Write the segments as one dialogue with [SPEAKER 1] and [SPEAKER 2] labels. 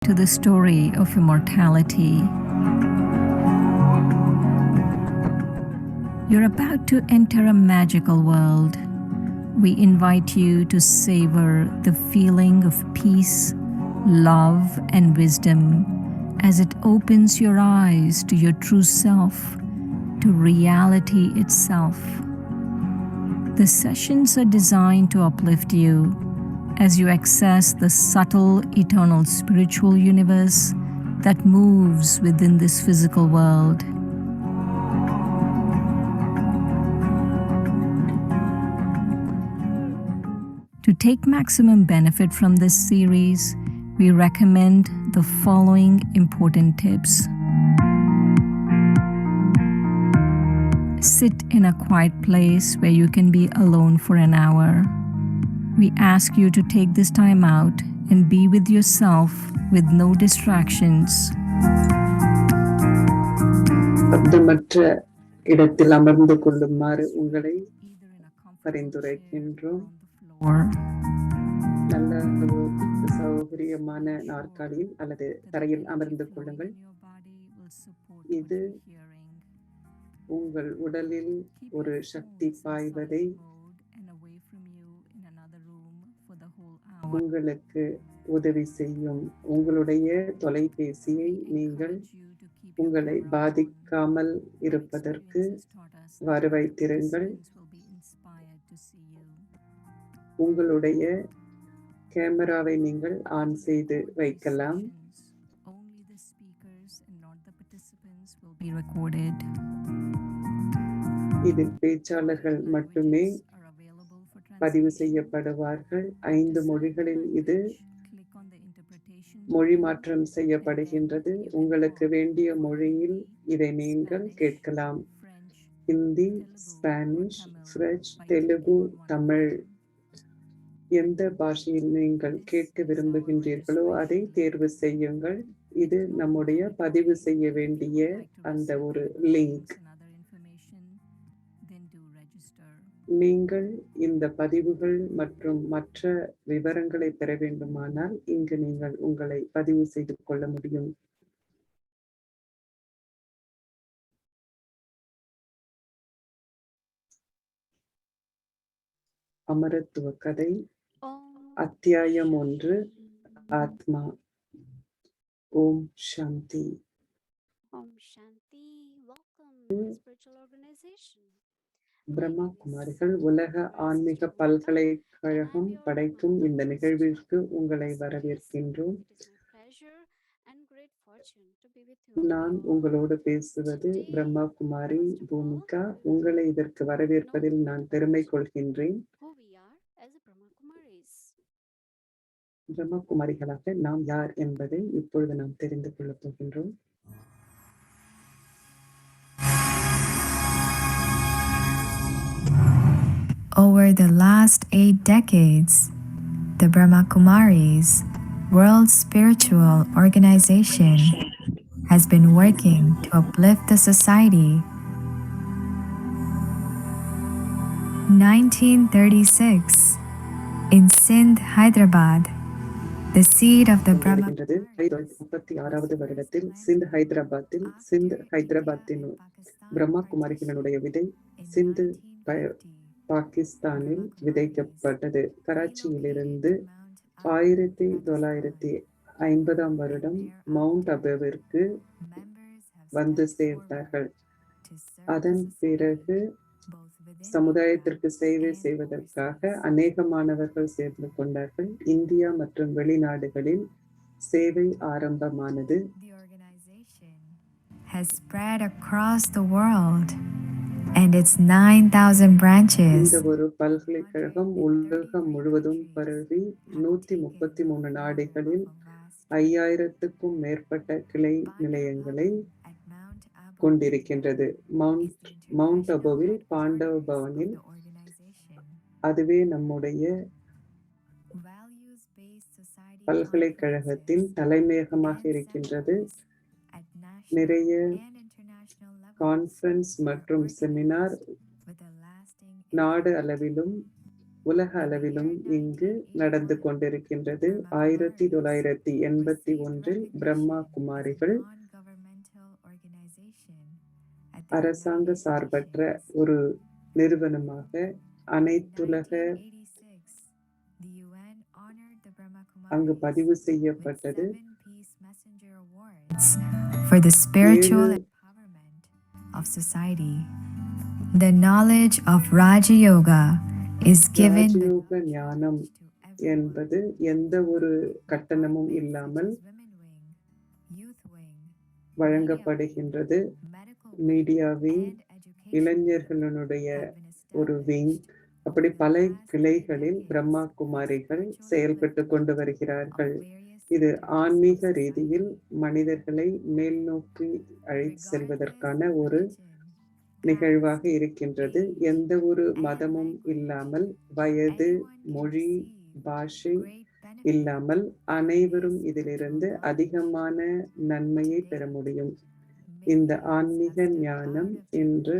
[SPEAKER 1] to the story of immortality. You're about to enter a magical world. We invite you to savor the feeling of peace, love, and wisdom as it opens your eyes to your true self, to reality itself. The sessions are designed to uplift you as you access the subtle, eternal spiritual universe that moves within this physical world. To take maximum benefit from this series, we recommend the following important tips. Sit in a quiet place where you can be alone for an hour. We ask you to take this time out and be with yourself with no distractions.
[SPEAKER 2] சப்தமற்ற இடத்தில் அமர்ந்து கொள்ளுமாறு உங்களை பரிந்துரைக்கின்றோம். நல்ல சௌகரியமான நாற்காலியில் அல்லது தரையில் அமர்ந்து கொள்ளுங்கள். இது உங்கள் உடலில் ஒரு சக்தி பாய்வதை உங்களுக்கு உதவி செய்யும். உங்களுடைய தொலைபேசியை நீங்கள் உங்களை பாதிக்காமல் இருப்பதற்கு வர வைத்திருங்கள். உங்களுடைய கேமராவை நீங்கள் ஆன் செய்து வைக்கலாம். இதில் பேச்சாளர்கள் மட்டுமே பதிவு செய்யப்படுவார்கள். 5 மொழிகளில் இது மொழி மாற்றம் செய்யப்படுகின்றது. உங்களுக்கு வேண்டிய மொழியில் இதை நீங்கள் கேட்கலாம். ஹிந்தி, ஸ்பானிஷ், பிரெஞ்சு, தெலுங்கு, தமிழ், எந்த பாஷையில் நீங்கள் கேட்க விரும்புகின்றீர்களோ அதை தேர்வு செய்யுங்கள். இது நம்முடைய பதிவு செய்ய வேண்டிய அந்த ஒரு லிங்க். நீங்கள் இந்த பதிவுகள் மற்றும் மற்ற விவரங்களை பெற வேண்டுமானால் இங்கு நீங்கள் உங்களை பதிவு செய்து கொள்ள முடியும். அமரத்துவ கதை, அத்தியாயம் 1, ஆத்மா. ஓம் சாந்தி. பிரம்மா குமாரிகள் உலக ஆன்மீக பல்கலைக்கழகம் படைக்கும் இந்த நிகழ்விற்கு உங்களை வரவேற்கின்றோம். நான் உங்களோடு பேசுவது பிரம்மா குமாரி பூமிகா. உங்களை இதற்கு வரவேற்பதில் நான் பெருமை கொள்கின்றேன். பிரம்மா குமாரிகளாக நாம் யார் என்பதை இப்பொழுது நாம் தெரிந்து கொள்ளப் போகின்றோம்.
[SPEAKER 3] Over the last 8 decades, the Brahma Kumaris, world spiritual organization, has been working to uplift the society. 1936, in Sindh, Hyderabad, the seed of the Brahma
[SPEAKER 2] 1936 வருடத்தில் சிந்த் ஹைதராபாத்தில் பிரம்மா குமாரிகளுடைய விதை சிந்து பாகிஸ்தானில் விதைக்கப்பட்டது. கராச்சியிலிருந்து 1950 வருடம் மவுண்ட் அபுவிற்கு வந்து சேர்ந்தார்கள். அதன் பிறகு சமுதாயத்திற்கு சேவை செய்வதற்காக அநேக மாணவர்கள் சேர்ந்து கொண்டார்கள். இந்தியா மற்றும் வெளிநாடுகளில் சேவை ஆரம்பமானது.
[SPEAKER 3] The organization has spread across the world and its 9,000 branches.
[SPEAKER 2] இந்த ஒரு பல்கலைக்கழகம் உலகம் முழுவதும் பரவி 133 நாடுகளில் 5000க்கும் மேற்பட்ட கிளை நிலையங்களை கொண்டிருக்கின்றது. மவுண்ட் அபுவில் பாண்டவ பவனில், அதுவே நம்முடைய பல்கலைக்கழகத்தின் தலைமையகமாக இருக்கின்றது. நிறைய கான்ஃபரன்ஸ் மற்றும் செமினார் நாடு அளவிலும் உலக அளவிலும் இங்கு நடந்து கொண்டிருக்கின்றது. 1981 பிரம்மா குமாரிகள் அரசாங்க சார்பற்ற ஒரு நிறுவனமாக அனைத்துலக அங்கு பதிவு செய்யப்பட்டது.
[SPEAKER 3] For the spiritual empowerment of society, the knowledge of Raja Yoga is given
[SPEAKER 2] ராஜயோக ஞானம் என்பது எந்த ஒரு கட்டணமும் இல்லாமல் வழங்கப்படுகின்றது. மீடியா விங், இளைஞர்களுடைய ஒரு விங், அப்படி பல கிளைகளில் பிரம்மா குமாரிகள் செயல்பட்டு கொண்டு வருகிறார்கள். இது ஆன்மீக ரீதியில் மனிதர்களை மேல் நோக்கி அழைத்து செல்வதற்கான ஒரு நிகழ்வாக இருக்கின்றது. எந்த ஒரு மதமும் இல்லாமல், வயது, மொழி, பாஷை இல்லாமல் அனைவரும் இதிலிருந்து அதிகமான நன்மையை பெற முடியும். இந்த ஆன்மீக ஞானம் இன்று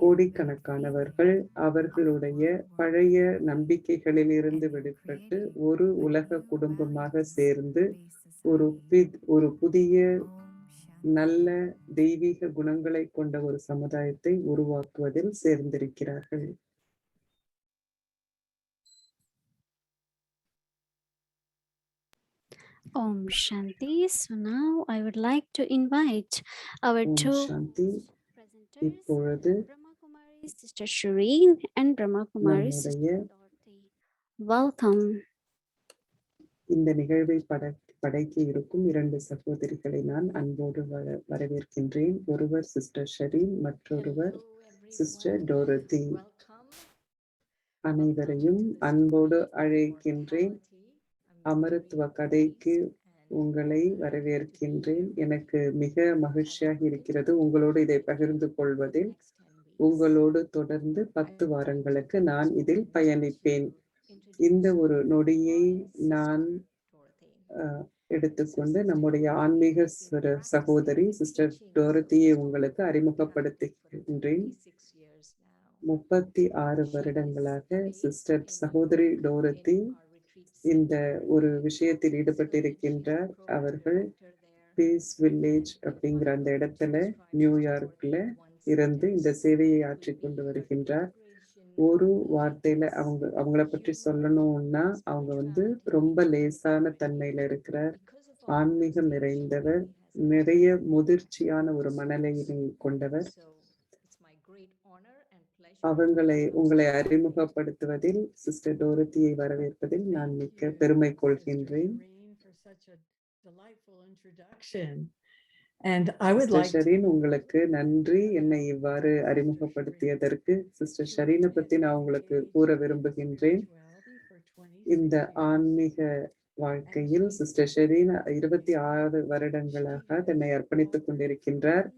[SPEAKER 2] கோடிக்கணக்கானவர்கள் அவர்களுடைய பழைய நம்பிக்கைகளில் இருந்து விடுபட்டு ஒரு உலக குடும்பமாக சேர்ந்து ஒரு புதிய நல்ல தெய்வீக குணங்களை கொண்ட ஒரு சமுதாயத்தை உருவாக்குவதில் சேர்ந்திருக்கிறார்கள்.
[SPEAKER 4] Om Shanti. So now I would like to invite our
[SPEAKER 2] Om
[SPEAKER 4] two
[SPEAKER 2] Shanti.
[SPEAKER 4] presenters,
[SPEAKER 2] இப்பொழுது
[SPEAKER 4] Brahma Kumari Sister Shireen and Brahma Kumari Sister
[SPEAKER 2] நம்முடைய
[SPEAKER 4] Dorothy. Welcome.
[SPEAKER 2] இந்த நிகழ்வை படைக்க இருக்கும் இரண்டு சகோதரிகளை நான் அன்போடு வரவேற்கின்றேன். ஒருவர் சிஸ்டர் ஷரீன், மற்றொருவர் சிஸ்டர் டோரதி. அனைவரையும் அன்போடு அழைக்கின்றேன். அமரத்துவ கதைக்கு உங்களை வரவேற்கின்றேன். எனக்கு மிக மகிழ்ச்சியாக இருக்கிறது உங்களோடு இதை பகிர்ந்து கொள்வதில். உங்களோடு தொடர்ந்து 10 வாரங்களுக்கு நான் இதில் பயணிப்பேன். இந்த ஒரு நொடியை நான் எடுத்துக்கொண்டு நம்முடைய ஆன்மீக சகோதரி சிஸ்டர் டோரத்தியை உங்களுக்கு அறிமுகப்படுத்துகின்றேன். 36 வருடங்களாக சிஸ்டர் சகோதரி டோரத்தி இந்த ஒரு விஷயத்தில் ஈடுபட்டிருக்கின்றார். அவர்கள் பீஸ் வில்லேஜ் அப்படிங்கிற அந்த இடத்துல நியூயார்க்ல இருந்து இந்த சேவையை ஆற்றி கொண்டு வருகின்றார். ஒரு வார்த்தையில அவங்கள பற்றி சொல்லணும்னா அவங்க ரொம்ப லேசான தன்மையில இருக்கிறார். ஆன்மீகம் நிறைந்தவர், நிறைய முதிர்ச்சியான ஒரு மனநிலையை கொண்டவர். உங்களை அறிமுகப்படுத்துவதில் சிஸ்டர் டோரத்தியை வரவேற்பதில் நான் மிக்க பெருமை கொள்கின்றேன். சிஸ்டர் ஷரீன், உங்களுக்கு நன்றி என்னை இவ்வாறு அறிமுகப்படுத்தியதற்கு. சிஸ்டர் ஷரீனை பத்தி நான் உங்களுக்கு கூற விரும்புகின்றேன். இந்த ஆன்மீக வாழ்க்கையில் சிஸ்டர் ஷரீன் 26 வருடங்களாக தன்னை அர்ப்பணித்துக் கொண்டிருக்கின்றார்.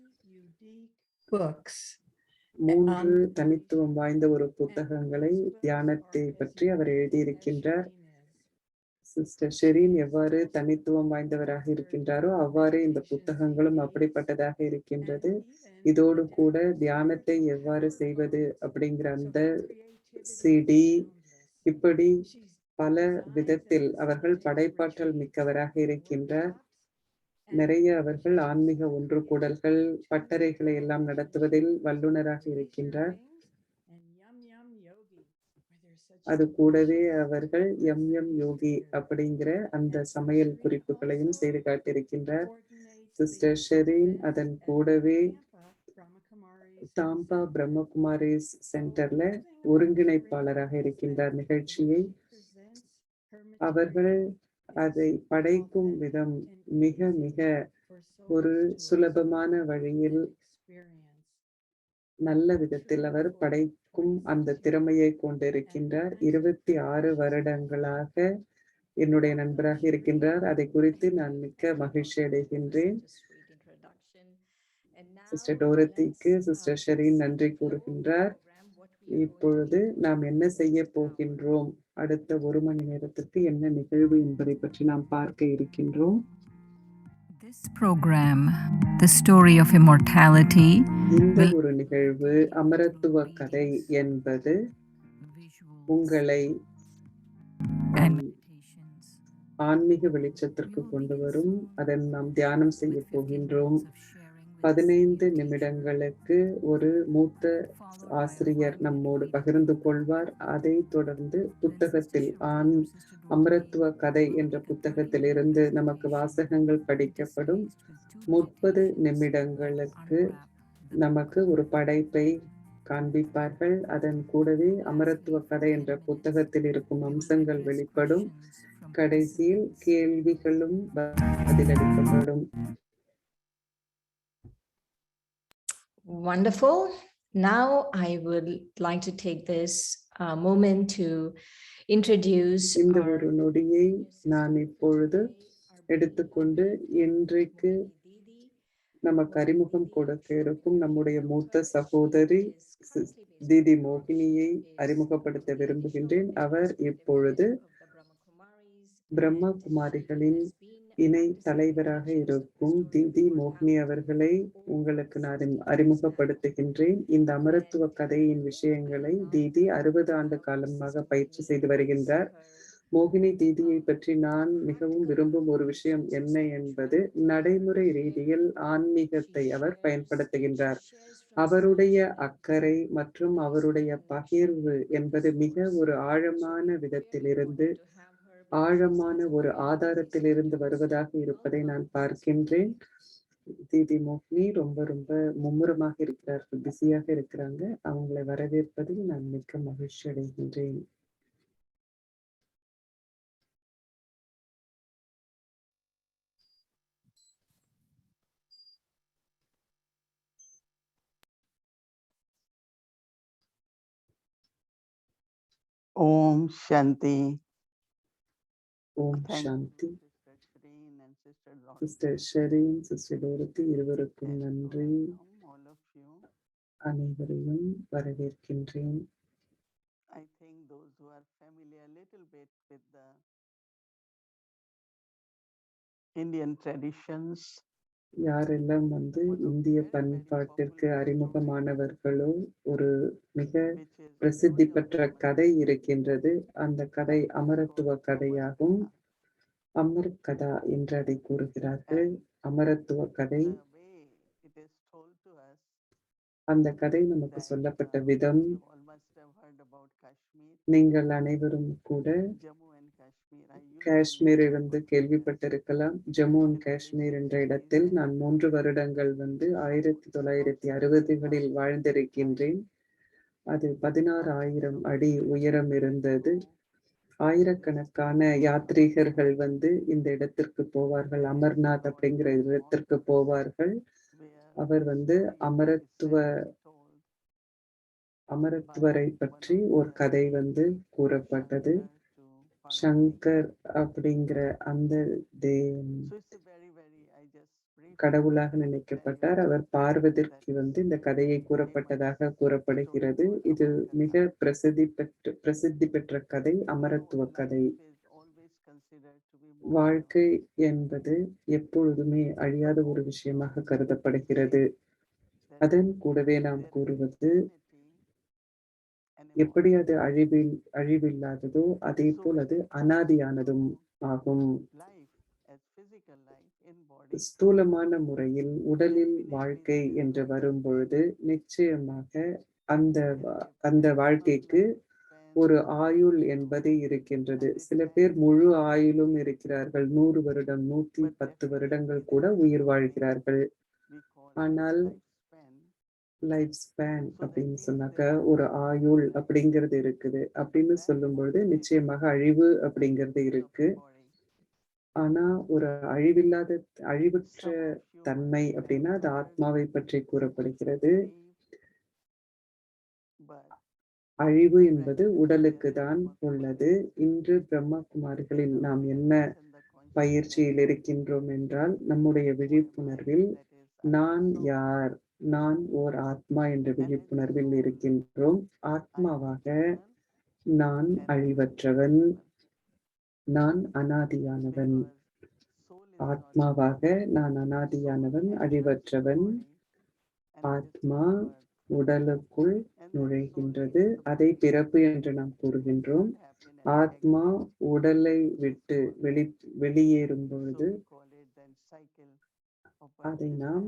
[SPEAKER 2] 3 தனித்துவம் வாய்ந்த ஒரு புத்தகங்களை தியானத்தை பற்றி அவர் எழுதியிருக்கின்றார். சிஸ்டர் ஷெரீன் எவ்வாறு தனித்துவம் வாய்ந்தவராக இருக்கின்றாரோ அவ்வாறு இந்த புத்தகங்களும் அப்படிப்பட்டதாக இருக்கின்றது. இதோடு கூட தியானத்தை எவ்வாறு செய்வது அப்படிங்கிற அந்த சிடி, இப்படி பல விதத்தில் அவர்கள் படைப்பாற்றல் மிக்கவராக இருக்கின்றார். நிறைய அவர்கள் ஆன்மீக ஒன்று கூடல்கள், பட்டறைகளை எல்லாம் நடத்துவதில் வல்லுநராக இருக்கின்றார். அது கூடவே அவர்கள் எம் யோகி அப்படிங்கிற அந்த சமையல் குறிப்புகளையும் செய்து காட்டியிருக்கின்றார். சிஸ்டர் ஷெரீன் அதன் கூடவே தாம்பா பிரம்மகுமாரிஸ் சென்டர்ல ஒருங்கிணைப்பாளராக இருக்கின்றார் நிகழ்ச்சியை. அவர்கள் அதை படைக்கும் விதம் மிக மிக ஒரு சுலபமான வழியில், நல்ல விதத்தில் அவர் படைக்கும் அந்த திறமையை கொண்டிருக்கின்றார். 26 வருடங்களாக என்னுடைய நண்பராக இருக்கின்றார். அதை குறித்து நான் மிக்க மகிழ்ச்சி அடைகின்றேன். சிஸ்டர் டோரத்திக்கு சிஸ்டர் ஷெரீன் நன்றி கூறுகின்றார். இப்பொழுது நாம் என்ன செய்ய போகின்றோம், அடுத்த 1 மணி நேரத்திற்கு என்ன நிகழ்வு என்பதை பற்றி நாம் பார்க்க இருக்கின்றோம்.
[SPEAKER 1] This program, The Story of Immortality,
[SPEAKER 2] இந்த ஒரு நிகழ்வு அமரத்துவ கதை என்பது உங்களை ஆன்மீக வெளிச்சத்திற்கு கொண்டு வரும். அதன் நாம் தியானம் செய்ய போகின்றோம். 15 நிமிடங்களுக்கு ஒரு மூத்த ஆசிரியர் நம்மோடு பகிர்ந்து கொள்வார். அதை தொடர்ந்து புத்தகத்தில் அமரத்துவ கதை என்ற புத்தகத்திலிருந்து நமக்கு வாசகங்கள் படிக்கப்படும். 30 நிமிடங்களுக்கு நமக்கு ஒரு படைப்பை காண்பிப்பார்கள். அதன் கூடவே அமரத்துவ கதை என்ற புத்தகத்தில் இருக்கும் அம்சங்கள் வெளிப்படும். கடைசியில் கேள்விகளும் பதிலளிக்கப்படும்.
[SPEAKER 5] Wonderful. Now I would like to take this moment to introduce
[SPEAKER 2] இந்த ஒரு நொடியை நான் இப்பொழுது எடுத்துக்கொண்டு இன்றைக்கு நமக்கு அறிமுகம் கொடுக்க இருக்கும் நம்முடைய மூத்த சகோதரி தீதி மோகினியை அறிமுகப்படுத்த விரும்புகின்றேன். அவர் இப்பொழுது பிரம்மா குமாரிகளின் இணை தலைவராக இருக்கும் தீதி மோகினி அவர்களை உங்களுக்கு நான் அறிமுகப்படுத்துகின்றேன். இந்த அமரத்துவ கதையின் விஷயங்களை தீதி 60 ஆண்டு காலமாக பயிற்சி செய்து வருகின்றார். மோகினி தீதியை பற்றி நான் மிகவும் விரும்பும் ஒரு விஷயம் என்ன என்பது நடைமுறை ரீதியில் ஆன்மீகத்தை அவர் பயன்படுத்துகின்றார். அவருடைய அக்கறை மற்றும் அவருடைய பகிர்வு என்பது மிக ஒரு ஆழமான விதத்திலிருந்து ஆழமான ஒரு ஆதாரத்திலிருந்து வருவதாக இருப்பதை நான் பார்க்கின்றேன். தீதி மோகினி ரொம்ப மும்முரமாக இருக்கிறார்கள், பிஸியாக இருக்கிறாங்க. அவங்களை வரவேற்பதில் நான் மிக்க மகிழ்ச்சி அடைகின்றேன்.
[SPEAKER 6] ஓம் சாந்தி.
[SPEAKER 2] ஓம் சாந்தி. சிஸ்டர் ஷெரீன், சிஸ்டர் டோரத்தி இருவருக்கும் நன்றி. அனைவரையும் வரவேற்கின்றேன்.
[SPEAKER 6] I think those who are familiar a little bit with the Indian traditions,
[SPEAKER 2] யாரெல்லாம் இந்திய பண்பாட்டிற்கு அறிமுகமானவர்களோ ஒரு மிக பிரசித்தி பெற்ற கதை இருக்கின்றது. அந்த கதை அமரத்துவ கதையாகும். அமர் கதா என்று அதை கூறுகிறார்கள். அமரத்துவ கதை. அந்த கதை நமக்கு சொல்லப்பட்ட விதம் நீங்கள் அனைவரும் கூட காஷ்மீரிலிருந்து கேள்விப்பட்டிருக்கலாம். ஜம்மு அண்ட் காஷ்மீர் என்ற இடத்தில் நான் 3 வருடங்கள் 1960களில் வாழ்ந்திருக்கின்றேன். அது 16,000 அடி உயரம் இருந்தது. ஆயிரக்கணக்கான யாத்ரீகர்கள் இந்த இடத்திற்கு போவார்கள். அமர்நாத் அப்படிங்கிற இடத்திற்கு போவார்கள். அவர் அமரத்துவரை பற்றி ஒரு கதை கூறப்பட்டது. சங்கர் அப்படிங்கிற அந்த கடவுளாக நினைக்கப்பட்டார். அவர் பார்வதிக்கு இந்த கதையை கூறப்பட்டதாக கூறப்படுகிறது. இது மிக பிரசித்தி பெற்ற கதை, அமரத்துவ கதை. வாழ்க்கை என்பது எப்பொழுதுமே அழியாத ஒரு விஷயமாக கருதப்படுகிறது. அதன் கூடவே நாம் கூறுவது எப்படி அது அழிவில்லாததோ அதே போல் அது அனாதியானதும் ஆகும். ஸ்தூலமான முறையில் உடலில் வாழ்க்கை என்று வரும்பொழுது நிச்சயமாக அந்த வாழ்க்கைக்கு ஒரு ஆயுள் என்பது இருக்கின்றது. சில பேர் முழு ஆயுளும் இருக்கிறார்கள். 100 வருடம் 110 வருடங்கள் கூட உயிர் வாழ்கிறார்கள். ஆனால் லைஃப் ஸ்பேன் அப்படின்னு சொன்னாக்க ஒரு ஆயுள் அப்படிங்கிறது இருக்குது. அப்படின்னு சொல்லும்பொழுது நிச்சயமாக அழிவு அப்படிங்கிறது இருக்கு. ஆனா ஒரு அழிவற்ற தன்மை அப்படின்னா அது ஆத்மாவை பற்றி கூறப்படுகிறது. அழிவு என்பது உடலுக்கு தான் உள்ளது. இன்று பிரம்மா குமாரிகளில் நாம் என்ன பயிற்சியில் இருக்கின்றோம் என்றால், நம்முடைய விழிப்புணர்வில் நான் யார், நான் ஓர் ஆத்மா என்ற விழிப்புணர்வில் இருக்கின்றோம். ஆத்மாவாக நான் அழிவற்றவன், நான் அனாதியானவன். ஆத்மாவாக நான் அனாதியானவன், அழிவற்றவன். ஆத்மா உடலுக்குள் நுழைகின்றது, அதை பிறப்பு என்று நாம் கூறுகின்றோம். ஆத்மா உடலை விட்டு வெளியேறும் பொழுது அதை நாம்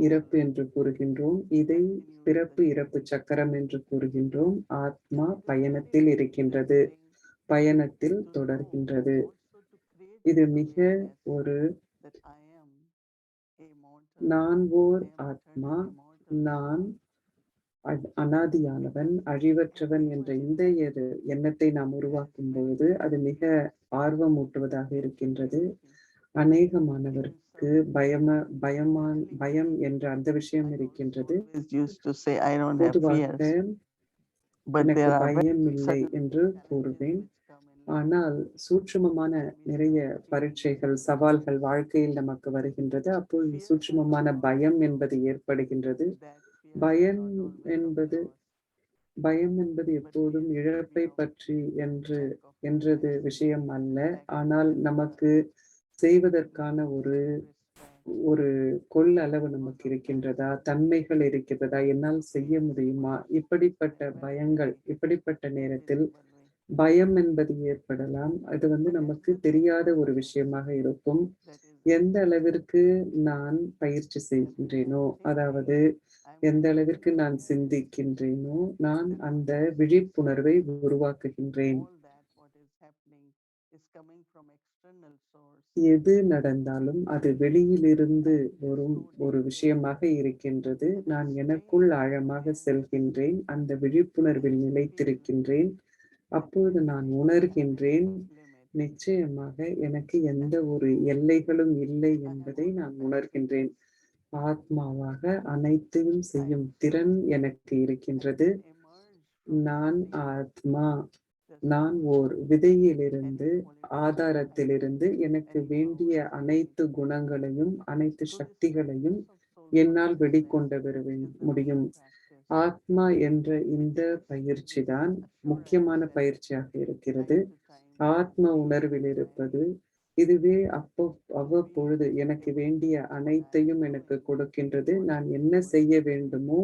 [SPEAKER 2] இறப்பு என்று கூறுகின்றோம். இதை பிறப்பு இறப்பு சக்கரம் என்று கூறுகின்றோம். ஆத்மா பயணத்தில் இருக்கின்றது, பயணத்தில் தொடர்கின்றது. இது மிக ஒரு நான் ஓர் ஆத்மா, நான் அனாதியானவன், அழிவற்றவன் என்ற இந்த எண்ணத்தை நாம் உருவாக்கும் பொழுது அது மிக ஆர்வமூட்டுவதாக இருக்கின்றது. அநேகமானவருக்கு பயம் என்ற அந்த விஷயம் இருக்கின்றது. பொதுவாக எனக்கு பயம் இல்லை என்று கூறுவேன். ஆனால் சூட்சுமமான நிறைய பரீட்சைகள், சவால்கள் வாழ்க்கையில் நமக்கு வருகின்றது. அப்பொழுது சூட்சுமமான பயம் என்பது ஏற்படுகின்றது. பயம் என்பது எப்போதும் இழப்பை பற்றி என்றது விஷயம் அல்ல. ஆனால் நமக்கு செய்வதற்கான ஒரு கொள்ளளவு நமக்கு இருக்கின்றதா, தன்மைகள் இருக்கின்றதா, என்னால் செய்ய முடியுமா, இப்படிப்பட்ட பயங்கள், இப்படிப்பட்ட நேரத்தில் பயம் என்பது ஏற்படலாம். அது நமக்கு தெரியாத ஒரு விஷயமாக இருக்கும். எந்த அளவிற்கு நான் பயிற்சி செய்கின்றேனோ, அதாவது எந்த அளவிற்கு நான் சிந்திக்கின்றேனோ, நான் அந்த விழிப்புணர்வை உருவாக்குகின்றேன். எது நடந்தாலும் அது வெளியிலிருந்து வரும் ஒரு விஷயமாக இருக்கின்றது. நான் எனக்குள் ஆழமாக செல்கின்றேன், அந்த விழிப்புணர்வில் நிலைத்திருக்கின்றேன். அப்பொழுது நான் உணர்கின்றேன், நிச்சயமாக எனக்கு எந்த ஒரு எல்லைகளும் இல்லை என்பதை நான் உணர்கின்றேன். ஆத்மாவாக அனைத்தையும் செய்யும் திறன் எனக்கு இருக்கின்றது. நான் ஆத்மா, நான் ஓர் விதையிலிருந்து, ஆதாரத்திலிருந்து எனக்கு வேண்டிய அனைத்து குணங்களையும், அனைத்து சக்திகளையும் என்னால் வெளிக்கொண்டு வர முடியும். ஆத்மா என்ற இந்த பயிற்சி தான் முக்கியமான பயிற்சியாக இருக்கிறது. ஆத்ம உணர்வில் இருப்பது, இதுவே அவ்வப்பொழுது எனக்கு வேண்டிய அனைத்தையும் எனக்கு கொடுக்கின்றது. நான் என்ன செய்ய வேண்டுமோ,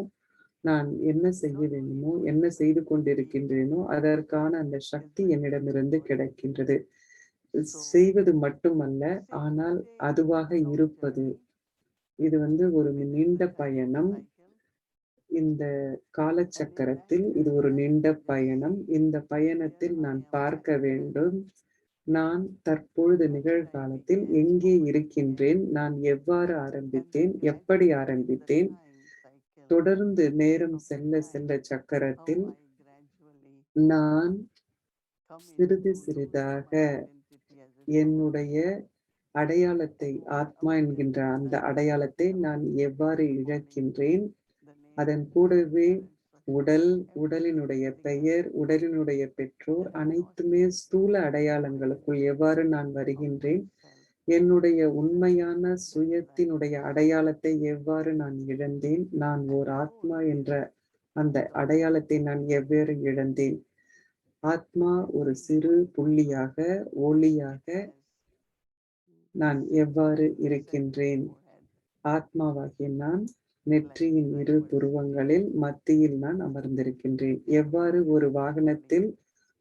[SPEAKER 2] என்ன செய்து கொண்டிருக்கின்றேனோ அதற்கான அந்த சக்தி என்னிடமிருந்து கிடைக்கின்றது. செய்வது மட்டுமல்ல, ஆனால் அதுவாக இருப்பது. இது ஒரு நீண்ட பயணம். இந்த காலச்சக்கரத்தில் இது ஒரு நீண்ட பயணம். இந்த பயணத்தில் நான் பார்க்க வேண்டும், நான் தற்பொழுது நிகழ்காலத்தில் எங்கே இருக்கின்றேன், நான் எவ்வாறு ஆரம்பித்தேன், எப்படி ஆரம்பித்தேன். தொடர்ந்து நேரம் செல்ல செல்ல சக்கரத்தில் நான் சிறிது சிறிதாக என்னுடைய அடையாளத்தை, ஆத்மா என்கின்ற அந்த அடையாளத்தை நான் எவ்வாறு இழக்கின்றேன். அதன் கூடவே உடலினுடைய பெயர், உடலினுடைய பெற்றோர் அனைத்துமே ஸ்தூல அடையாளங்களுக்குள் எவ்வாறு நான் வருகின்றேன். என்னுடைய உண்மையான சுயத்தினுடைய அடையாளத்தை எவ்வாறு நான் இழந்தேன். நான் ஓர் ஆத்மா என்ற அந்த அடையாளத்தை நான் எவ்வாறு இழந்தேன். ஆத்மா ஒரு சிறு புள்ளியாக, ஒளியாக நான் எவ்வாறு இருக்கின்றேன். ஆத்மாவாகிய நான் நெற்றியின் இரு புருவங்களில் மத்தியில் நான் அமர்ந்திருக்கின்றேன். எவ்வாறு ஒரு வாகனத்தில்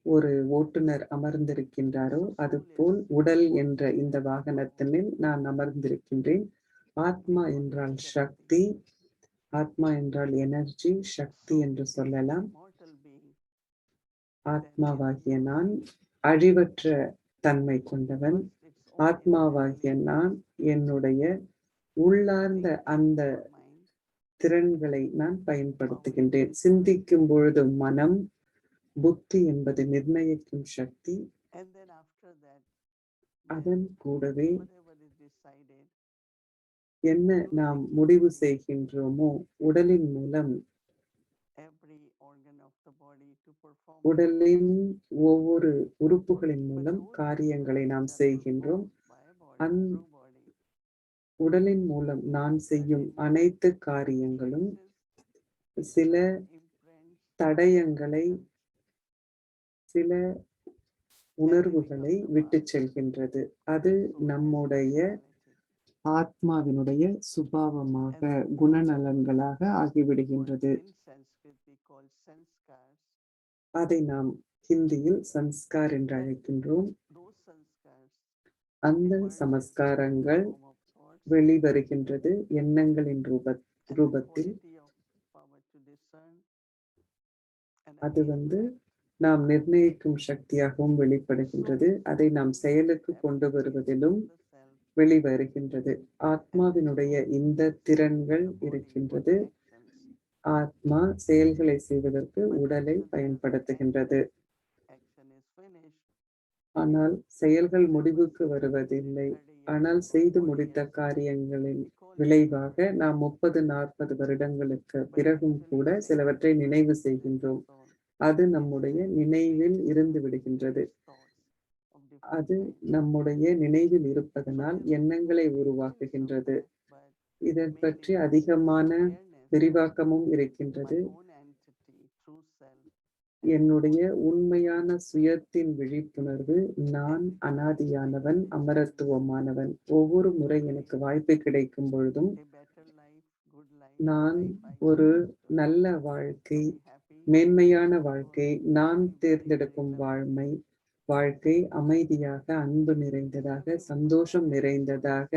[SPEAKER 2] ஒரு ஓட்டுநர் அமர்ந்திருக்கின்றாரோ அதுபோல் உடல் என்ற இந்த வாகனத்தினில் நான் அமர்ந்திருக்கின்றேன். ஆத்மா என்றால் சக்தி, ஆத்மா என்றால் எனர்ஜி, சக்தி என்று சொல்லலாம். ஆத்மாவாகிய நான் அழிவற்ற தன்மை கொண்டவன். ஆத்மாவாகிய நான் என்னுடைய உள்ளார்ந்த அந்த திறன்களை நான் பயன்படுத்துகின்றேன். சிந்திக்கும் பொழுது மனம், புத்தி என்பது நிர்ணயிக்கும் சக்தி. அதன் கூடவே என்ன நாம் முடிவு செய்கின்றோமோ உடலின் மூலம், உடலின் ஒவ்வொரு உறுப்புகளின் மூலம் காரியங்களை நாம் செய்கின்றோம். உடலின் மூலம் நான் செய்யும் அனைத்து காரியங்களும் சில தடயங்களை, சில உணர்வுகளை விட்டு செல்கின்றது. அது நம்முடைய ஆத்மாவினுடைய சுபாவமாக, குணநலன்களாக ஆகிவிடுகின்றது.
[SPEAKER 6] in Sanskrit we call sanskars.
[SPEAKER 2] அதை நாம் ஹிந்தியில் சன்ஸ்கார் என்று அழைக்கின்றோம்.
[SPEAKER 6] Those sanskars
[SPEAKER 2] அந்த
[SPEAKER 6] emerges in
[SPEAKER 2] சமஸ்காரங்கள்
[SPEAKER 6] the form of thoughts
[SPEAKER 2] வெளிவருகின்றது எண்ணங்களின்
[SPEAKER 6] and the
[SPEAKER 2] ரூபத்தில்.
[SPEAKER 6] quality of power to discern. And
[SPEAKER 2] அது
[SPEAKER 6] again,
[SPEAKER 2] நாம் நிர்ணயிக்கும் சக்தியாகவும் வெளிப்படுகின்றது. அதை நாம் செயலுக்கு கொண்டு வருவதிலும்
[SPEAKER 6] the self
[SPEAKER 2] வெளிவருகின்றது. ஆத்மாவினுடைய இந்த திறன்கள் இருக்கின்றது. ஆத்மா செயல்களை செய்வதற்கு உடலை பயன்படுத்துகின்றது.
[SPEAKER 6] action is finished.
[SPEAKER 2] ஆனால் செயல்கள் முடிவுக்கு வருவதில்லை. ஆனால் செய்து முடித்த காரியங்களின் விளைவாக நாம் 30-40 வருடங்களுக்கு பிறகும் கூட சிலவற்றை நினைவு செய்கின்றோம். அது நம்முடைய நினைவில் இருந்து விடுகின்றது. அது நம்முடைய நினைவில் இருப்பதனால் எண்ணங்களை உருவாக்குகின்றது. இதை பற்றி அதிகமான விரிவாக்கமும் இருக்கின்றது. என்னுடைய உண்மையான சுயத்தின் விழிப்புணர்வு, நான் அனாதியானவன், அமரத்துவமானவன். ஒவ்வொரு முறை எனக்கு வாய்ப்பு கிடைக்கும் பொழுதும் நான் ஒரு நல்ல வாழ்க்கை, மேன்மையான வாழ்க்கை, நான் தேர்ந்தெடுக்கும் வாழ்க்கை அமைதியாக, அன்பு நிறைந்ததாக, சந்தோஷம் நிறைந்ததாக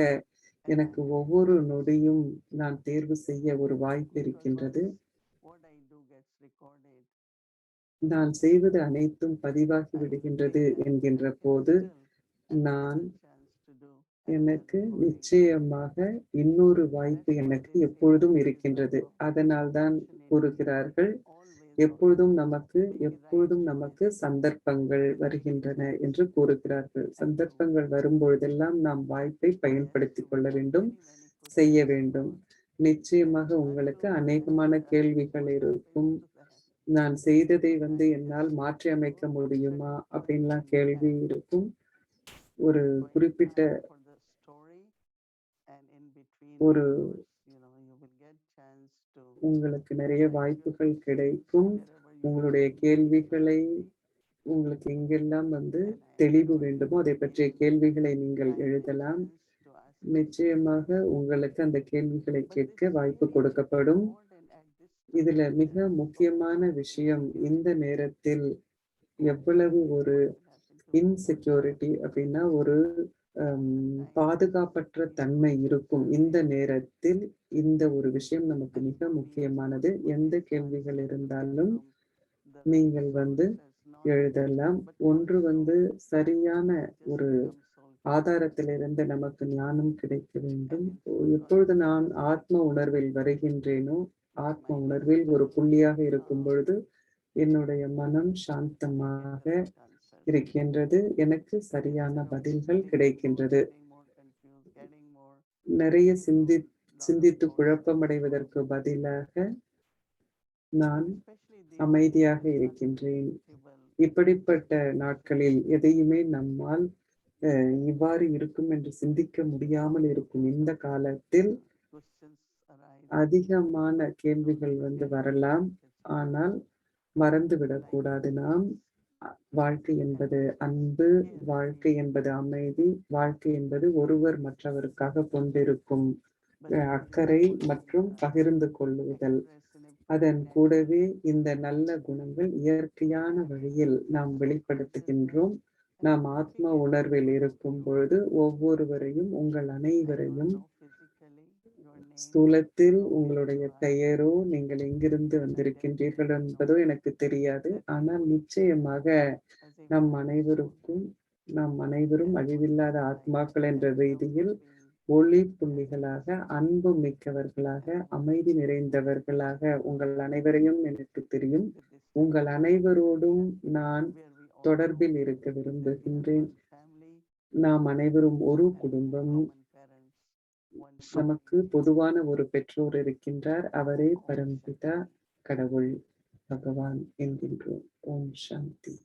[SPEAKER 2] எனக்கு ஒவ்வொரு நொடியும் நான் தேர்வு செய்ய ஒரு வாய்ப்பு இருக்கின்றது. நான் செய்வது அனைத்தும் பதிவாகி விடுகின்றது என்கின்ற போது நான் எனக்கு நிச்சயமாக இன்னொரு வாய்ப்பு எனக்கு எப்பொழுதும் இருக்கின்றது. அதனால்தான் கூறுகிறார்கள், எப்பொழுதும் நமக்கு சந்தர்ப்பங்கள் வருகின்றன என்று கூறுகிறார்கள். சந்தர்ப்பங்கள் வரும்பொழுதெல்லாம் நாம் வாய்ப்பை பயன்படுத்திக் கொள்ள வேண்டும், செய்ய வேண்டும். நிச்சயமாக உங்களுக்கு அநேகமான கேள்விகள் இருக்கும். நான் செய்ததை என்னால் மாற்றி அமைக்க முடியுமா அப்படின்லாம் கேள்வி இருக்கும். ஒரு குறிப்பிட்ட ஒரு உங்களுக்கு நிறைய வாய்ப்புகள் கிடைக்கும். உங்களுடைய கேள்விகளை, உங்களுக்கு எங்கெல்லாம் தெளிவு வேண்டுமோ அதை பற்றிய கேள்விகளை நீங்கள் எழுதலாம். நிச்சயமாக உங்களுக்கு அந்த கேள்விகளை கேட்க வாய்ப்பு கொடுக்கப்படும். இதுல மிக முக்கியமான விஷயம், இந்த நேரத்தில் எவ்வளவு ஒரு இன்செக்யூரிட்டி அப்படின்னா ஒரு பாதுகாப்பற்ற தன்மை இருக்கும். இந்த நேரத்தில் இந்த ஒரு விஷயம் நமக்கு மிக முக்கியமானது. எந்த கேள்விகள் இருந்தாலும் நீங்கள் எழுதலாம். ஒன்று சரியான ஒரு ஆதாரத்திலிருந்து நமக்கு ஞானம் கிடைக்க வேண்டும். எப்பொழுது நான் ஆத்ம உணர்வில் வருகின்றேனோ, ஆத்ம உணர்வில் ஒரு புள்ளியாக இருக்கும் பொழுது என்னுடைய மனம் சாந்தமாக இருக்கின்றது. எனக்கு சரியான பதில்கள் கிடைக்கின்றது. நிறைய சிந்தித்து குழப்பமடைவதற்கு பதிலாக நான் அமைதியாக இருக்கின்றேன். இப்படிப்பட்ட நாட்களில் எதையுமே நம்மால் இவ்வாறு இருக்கும் என்று சிந்திக்க முடியாமல் இருக்கும் இந்த காலத்தில் அதிகமான கேள்விகள் வரலாம். ஆனால் மறந்துவிடக்கூடாது. நாம் வாழ்க்கை என்பது அன்பு, வாழ்க்கை என்பது அமைதி, வாழ்க்கை என்பது ஒருவர் மற்றவருக்காக கொண்டிருக்கும் அக்கறை மற்றும் பகிர்ந்து கொள்ளுதல். அதன் கூடவே இந்த நல்ல குணங்கள் இயற்கையான வழியில் நாம் வெளிப்படுத்துகின்றோம். நாம் ஆத்ம உணர்வில் இருக்கும் பொழுது ஒவ்வொருவரையும், உங்கள் அனைவரையும், ஸ்தூலத்தில் உங்களுடைய பெயரோ, நீங்கள் எங்கிருந்து வந்திருக்கின்றீர்கள் என்பதோ எனக்கு தெரியாது. ஆனால் நிச்சயமாக நாம் அனைவரும் அழிவில்லாத ஆத்மாக்கள் என்ற ரீதியில் ஒளி புள்ளிகளாக, அன்பு மிக்கவர்களாக, அமைதி நிறைந்தவர்களாக உங்கள் அனைவரையும் எனக்கு தெரியும். உங்கள் அனைவரோடும் நான் தொடர்பில் இருக்க விரும்புகின்றேன். நாம் அனைவரும் ஒரு குடும்பம். நமக்கு பொதுவான ஒரு பெற்றோர் இருக்கின்றார். அவரே பரம்பிதா கடவுள் பகவான் என்கின்றோம். ஓம் சாந்தி.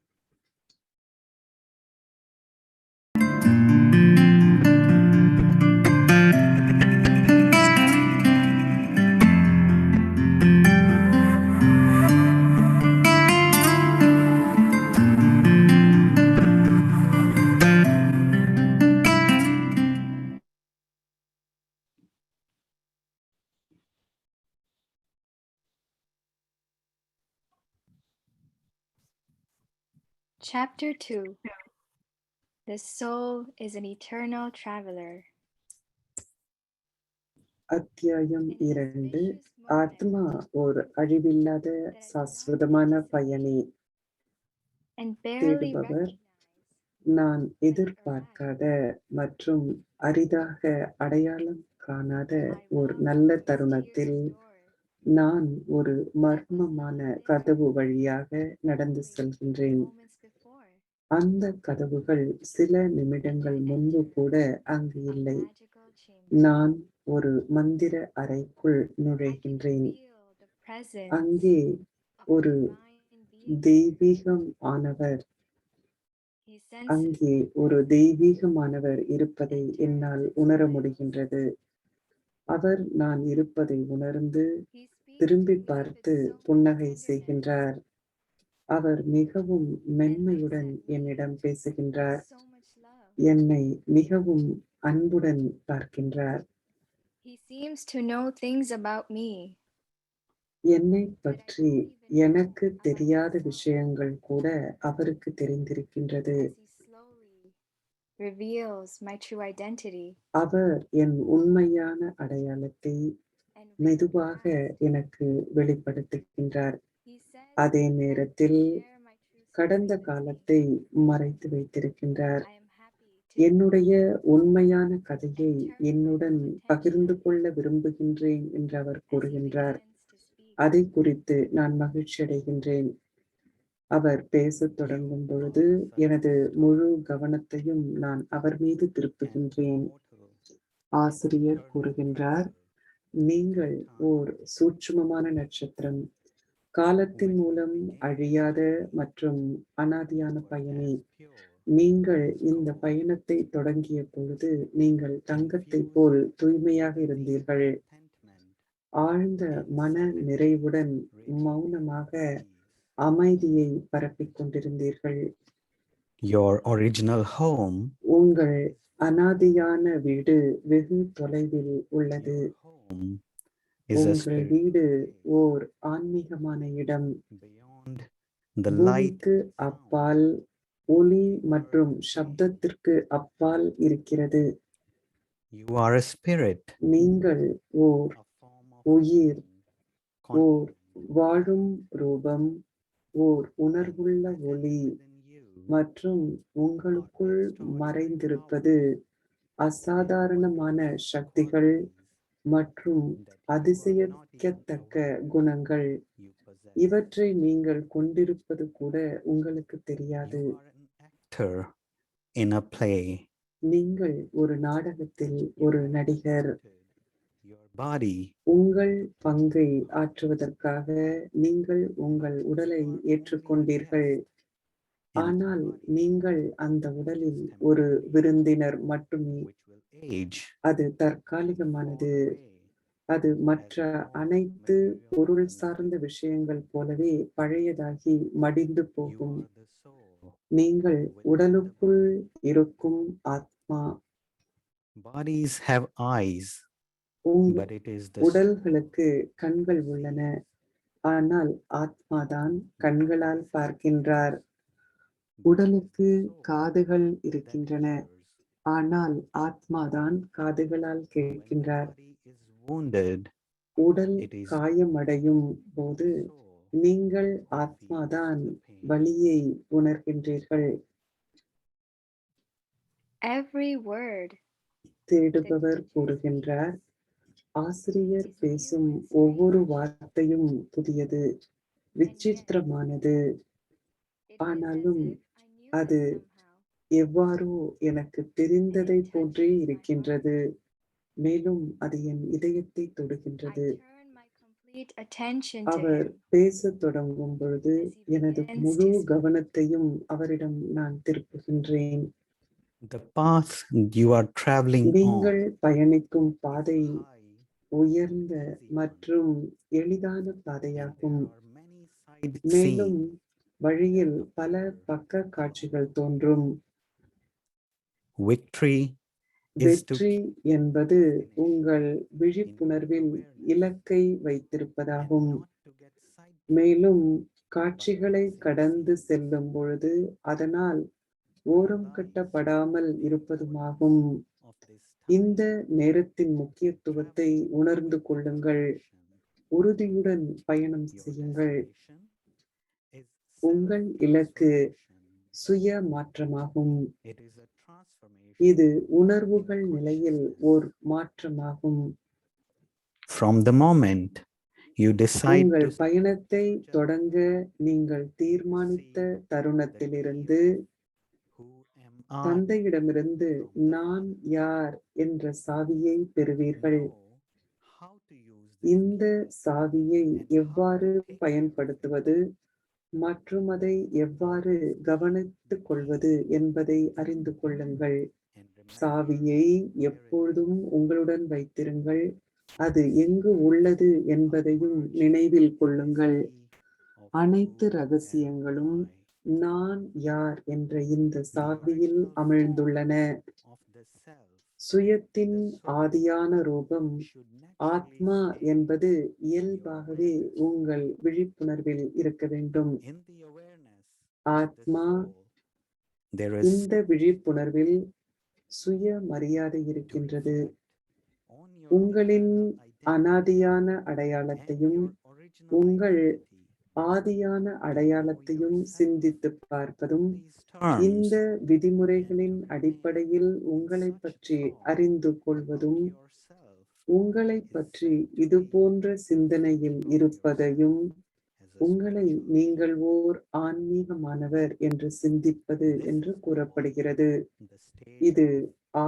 [SPEAKER 7] Chapter 2. The soul is an eternal traveler.
[SPEAKER 2] அத்தியாயம் 2. ஆத்மா ஓர் அழிவில்லாத சாஸ்வதமான பயணி.
[SPEAKER 7] And barely
[SPEAKER 2] தேடுபவர் நான் எதிர்பார்க்காத மற்றும் அரிதாக அடையாளம் காணாத ஒரு நல்ல தருணத்தில் நான் ஒரு மர்மமான கதவு வழியாக நடந்து செல்கின்றேன். அந்த கதவுகள் சில நிமிடங்கள் முன்பு கூட அங்கு இல்லை. நான் ஒரு மந்திர அறைக்குள் நுழைகின்றேன். அங்கே ஒரு தெய்வீகமானவர் இருப்பதை என்னால் உணர முடிகின்றது. அவர் நான் இருப்பதை உணர்ந்து திரும்பி பார்த்து புன்னகை செய்கின்றார். அவர் மிகவும் மென்மையுடன் என்னிடம் பேசுகின்றார். என்னை மிகவும் அன்புடன் பார்க்கின்றார்.
[SPEAKER 7] He seems to know things about me.
[SPEAKER 2] என்னை பற்றி எனக்கு தெரியாத விஷயங்கள் கூட அவருக்கு தெரிந்திருக்கின்றது.
[SPEAKER 7] Reveals my true identity.
[SPEAKER 2] அவர் என் உண்மையான அடையாளத்தை மெதுவாக எனக்கு வெளிப்படுத்துகின்றார். அதே நேரத்தில் கடந்த காலத்தை மறைத்து வைத்திருக்கின்றார். என்னுடைய உண்மையான கதையை என்னுடன் பகிர்ந்து கொள்ள விரும்புகின்றேன் என்று அவர் கூறுகின்றார். அதை குறித்து நான் மகிழ்ச்சி அடைகின்றேன். அவர் பேசத் தொடங்கும் பொழுது எனது முழு கவனத்தையும் நான் அவர் மீது திருப்புகின்றேன். ஆசிரியர் கூறுகின்றார், நீங்கள் ஓர் சூட்சுமமான நட்சத்திரம், காலத்தின் மூலம் அழியாத மற்றும் அனாதியான பயணி. நீங்கள் இந்த பயணத்தை தொடங்கிய பொழுது நீங்கள் தங்கத்தை போல் தூய்மையாக இருந்தீர்கள். ஆழ்ந்த மன நிறைவுடன் மௌனமாக அமைதியை பரப்பிக் கொண்டிருந்தீர்கள்.
[SPEAKER 8] Your original home,
[SPEAKER 2] உங்கள் அனாதியான வீடு வெகு தொலைவில் உள்ளது.
[SPEAKER 8] home is a
[SPEAKER 2] உங்கள்
[SPEAKER 8] spirit
[SPEAKER 2] வீடு ஓர் ஆன்மீகமான இடம்.
[SPEAKER 8] beyond the light.
[SPEAKER 2] பூமிக்கு அப்பால், ஒளி மற்றும் சப்தத்திற்கு அப்பால் இருக்கிறது.
[SPEAKER 8] You are a spirit,
[SPEAKER 2] நீங்கள் ஓர்
[SPEAKER 8] a form of
[SPEAKER 2] உயிர்,
[SPEAKER 8] being,
[SPEAKER 2] ஓர் வாழும் ரூபம், ஓர் உணர்வுள்ள ஒளி
[SPEAKER 8] within you.
[SPEAKER 2] மற்றும் உங்களுக்குள் மறைந்திருப்பது அசாதாரணமான சக்திகள் மற்றும் அதிசயிக்கத்தக்க குணங்கள்.
[SPEAKER 8] You possess.
[SPEAKER 2] இவற்றை நீங்கள் கொண்டிருப்பது கூட உங்களுக்கு தெரியாது.
[SPEAKER 8] You are an actor in a play.
[SPEAKER 2] நீங்கள் ஒரு நாடகத்தில் ஒரு நடிகர்.
[SPEAKER 8] Your body
[SPEAKER 2] உங்கள் பங்கை ஆற்றுவதற்காக நீங்கள் உங்கள் உடலை ஏற்றுக்கொண்டீர்கள். ஆனால் நீங்கள் அந்த உடலில் ஒரு விருந்தினர் மட்டுமே.
[SPEAKER 8] which will age,
[SPEAKER 2] அது தற்காலிகமானது.
[SPEAKER 8] fall away,
[SPEAKER 2] அது மற்ற அனைத்து பொருள் சார்ந்த விஷயங்கள் போலவே பழையதாகி மடிந்து
[SPEAKER 8] You
[SPEAKER 2] போகும்.
[SPEAKER 8] are the soul.
[SPEAKER 2] நீங்கள் உடலுக்குள் இருக்கும் ஆத்மா.
[SPEAKER 8] Bodies have eyes,
[SPEAKER 2] உங்கள்
[SPEAKER 8] but it is the soul
[SPEAKER 2] உடல்களுக்கு கண்கள் உள்ளன, ஆனால் ஆத்மாதான் கண்களால் பார்க்கின்றார். உடலுக்கு காதுகள் இருக்கின்றன, ஆனால் ஆத்மாதான் காதுகளால் கேட்கின்றார்.
[SPEAKER 8] When the body is wounded,
[SPEAKER 2] உடல்
[SPEAKER 8] it is
[SPEAKER 2] காயமடையும் போது
[SPEAKER 8] the soul
[SPEAKER 2] நீங்கள்
[SPEAKER 8] who feels
[SPEAKER 2] ஆத்மாதான்
[SPEAKER 8] the pain.
[SPEAKER 2] வலியை உணர்கின்றீர்கள்.
[SPEAKER 7] Every word.
[SPEAKER 2] தேடுபவர் கூறுகின்றார், ஆசிரியர் பேசும் ஒவ்வொரு வார்த்தையும் புதியது, விசித்திரமானது. ஆனாலும் அது எவ்வாறோ எனக்கு தெரிந்ததை போன்றே இருக்கின்றது. மேலும் அது என் இதயத்தை தொடுகின்றது. அவர் பேசத் தொடங்கும் பொழுது எனது முழு கவனத்தையும் அவரிடம் நான் திருப்புகின்றேன்.
[SPEAKER 8] The path you are traveling
[SPEAKER 2] நீங்கள்
[SPEAKER 8] on,
[SPEAKER 2] பயணிக்கும் பாதை
[SPEAKER 8] high,
[SPEAKER 2] உயர்ந்த
[SPEAKER 8] easy,
[SPEAKER 2] மற்றும் எளிதான
[SPEAKER 8] and
[SPEAKER 2] பாதையாகும்.
[SPEAKER 8] there are many side
[SPEAKER 2] மேலும்
[SPEAKER 8] scenes.
[SPEAKER 2] வழியில் பல பக்க காட்சிகள் தோன்றும்.
[SPEAKER 8] Victory is to
[SPEAKER 2] வெற்றி என்பது உங்கள் விழிப்புணர்வில் இலக்கை வைத்திருப்பதாகும்.
[SPEAKER 8] not to get sidetracked.
[SPEAKER 2] மேலும் காட்சிகளை கடந்து செல்லும் பொழுது அதனால் ஓரம் கட்டப்படாமல் இருப்பதுமாகும். இந்த நேரத்தின் முக்கியத்துவத்தை உணர்ந்து கொள்ளுங்கள். உறுதியுடன் பயணம் செய்யுங்கள். உங்கள் இலக்கு சுய மாற்றமாகும். இது உணர்வுகள் நிலையில் ஓர் மாற்றமாகும்.
[SPEAKER 8] From the moment you decide
[SPEAKER 2] உங்கள்
[SPEAKER 8] to
[SPEAKER 2] பயணத்தை தொடங்க நீங்கள் தீர்மானித்த தருணத்திலிருந்து
[SPEAKER 8] who am I,
[SPEAKER 2] தந்தையிடமிருந்து நான் யார் என்ற சாவியை பெறுவீர்கள்.
[SPEAKER 8] know how to use this
[SPEAKER 2] இந்த சாவியை எவ்வாறு பயன்படுத்துவது மற்றும் அதை எவ்வாறு கவனித்துக் கொள்வது என்பதை அறிந்து கொள்ளுங்கள்.
[SPEAKER 8] and remember
[SPEAKER 2] சாவியை எப்பொழுதும் உங்களுடன் வைத்திருங்கள். அது எங்கு உள்ளது என்பதையும் நினைவில் கொள்ளுங்கள்.
[SPEAKER 8] of
[SPEAKER 2] அனைத்து
[SPEAKER 8] who am
[SPEAKER 2] ரகசியங்களும்
[SPEAKER 8] I,
[SPEAKER 2] நான் யார் என்ற இந்த சாவியில் அமிழ்ந்துள்ளன.
[SPEAKER 8] of the self
[SPEAKER 2] சுயத்தின் ஆதியான ரூபம்
[SPEAKER 8] should
[SPEAKER 2] ஆத்மா
[SPEAKER 8] naturally stay
[SPEAKER 2] என்பது இயல்பாகவே உங்கள் விழிப்புணர்வில் இருக்க வேண்டும்.
[SPEAKER 8] in the awareness of the
[SPEAKER 2] ஆத்மா
[SPEAKER 8] soul. There is
[SPEAKER 2] இந்த விழிப்புணர்வில் சுய மரியாதை
[SPEAKER 8] to
[SPEAKER 2] இருக்கின்றது.
[SPEAKER 8] reflect on your
[SPEAKER 2] உங்களின்
[SPEAKER 8] eternal identity
[SPEAKER 2] அனாதியான
[SPEAKER 8] and
[SPEAKER 2] அடையாளத்தையும்
[SPEAKER 8] your original
[SPEAKER 2] உங்கள்
[SPEAKER 8] identity
[SPEAKER 2] ஆதியான அடையாளத்தையும் சிந்தித்து பார்ப்பதும்
[SPEAKER 8] these terms
[SPEAKER 2] இந்த விதிமுறைகளின் அடிப்படையில் உங்களை பற்றி அறிந்து கொள்வதும்
[SPEAKER 8] yourself
[SPEAKER 2] உங்களை பற்றி இது போன்ற சிந்தனையில் இருப்பதையும்
[SPEAKER 8] as a
[SPEAKER 2] உங்களை நீங்கள் ஓர் ஆன்மீகமானவர் என்று சிந்திப்பது என்று கூறப்படுகிறது.
[SPEAKER 8] the state
[SPEAKER 2] இது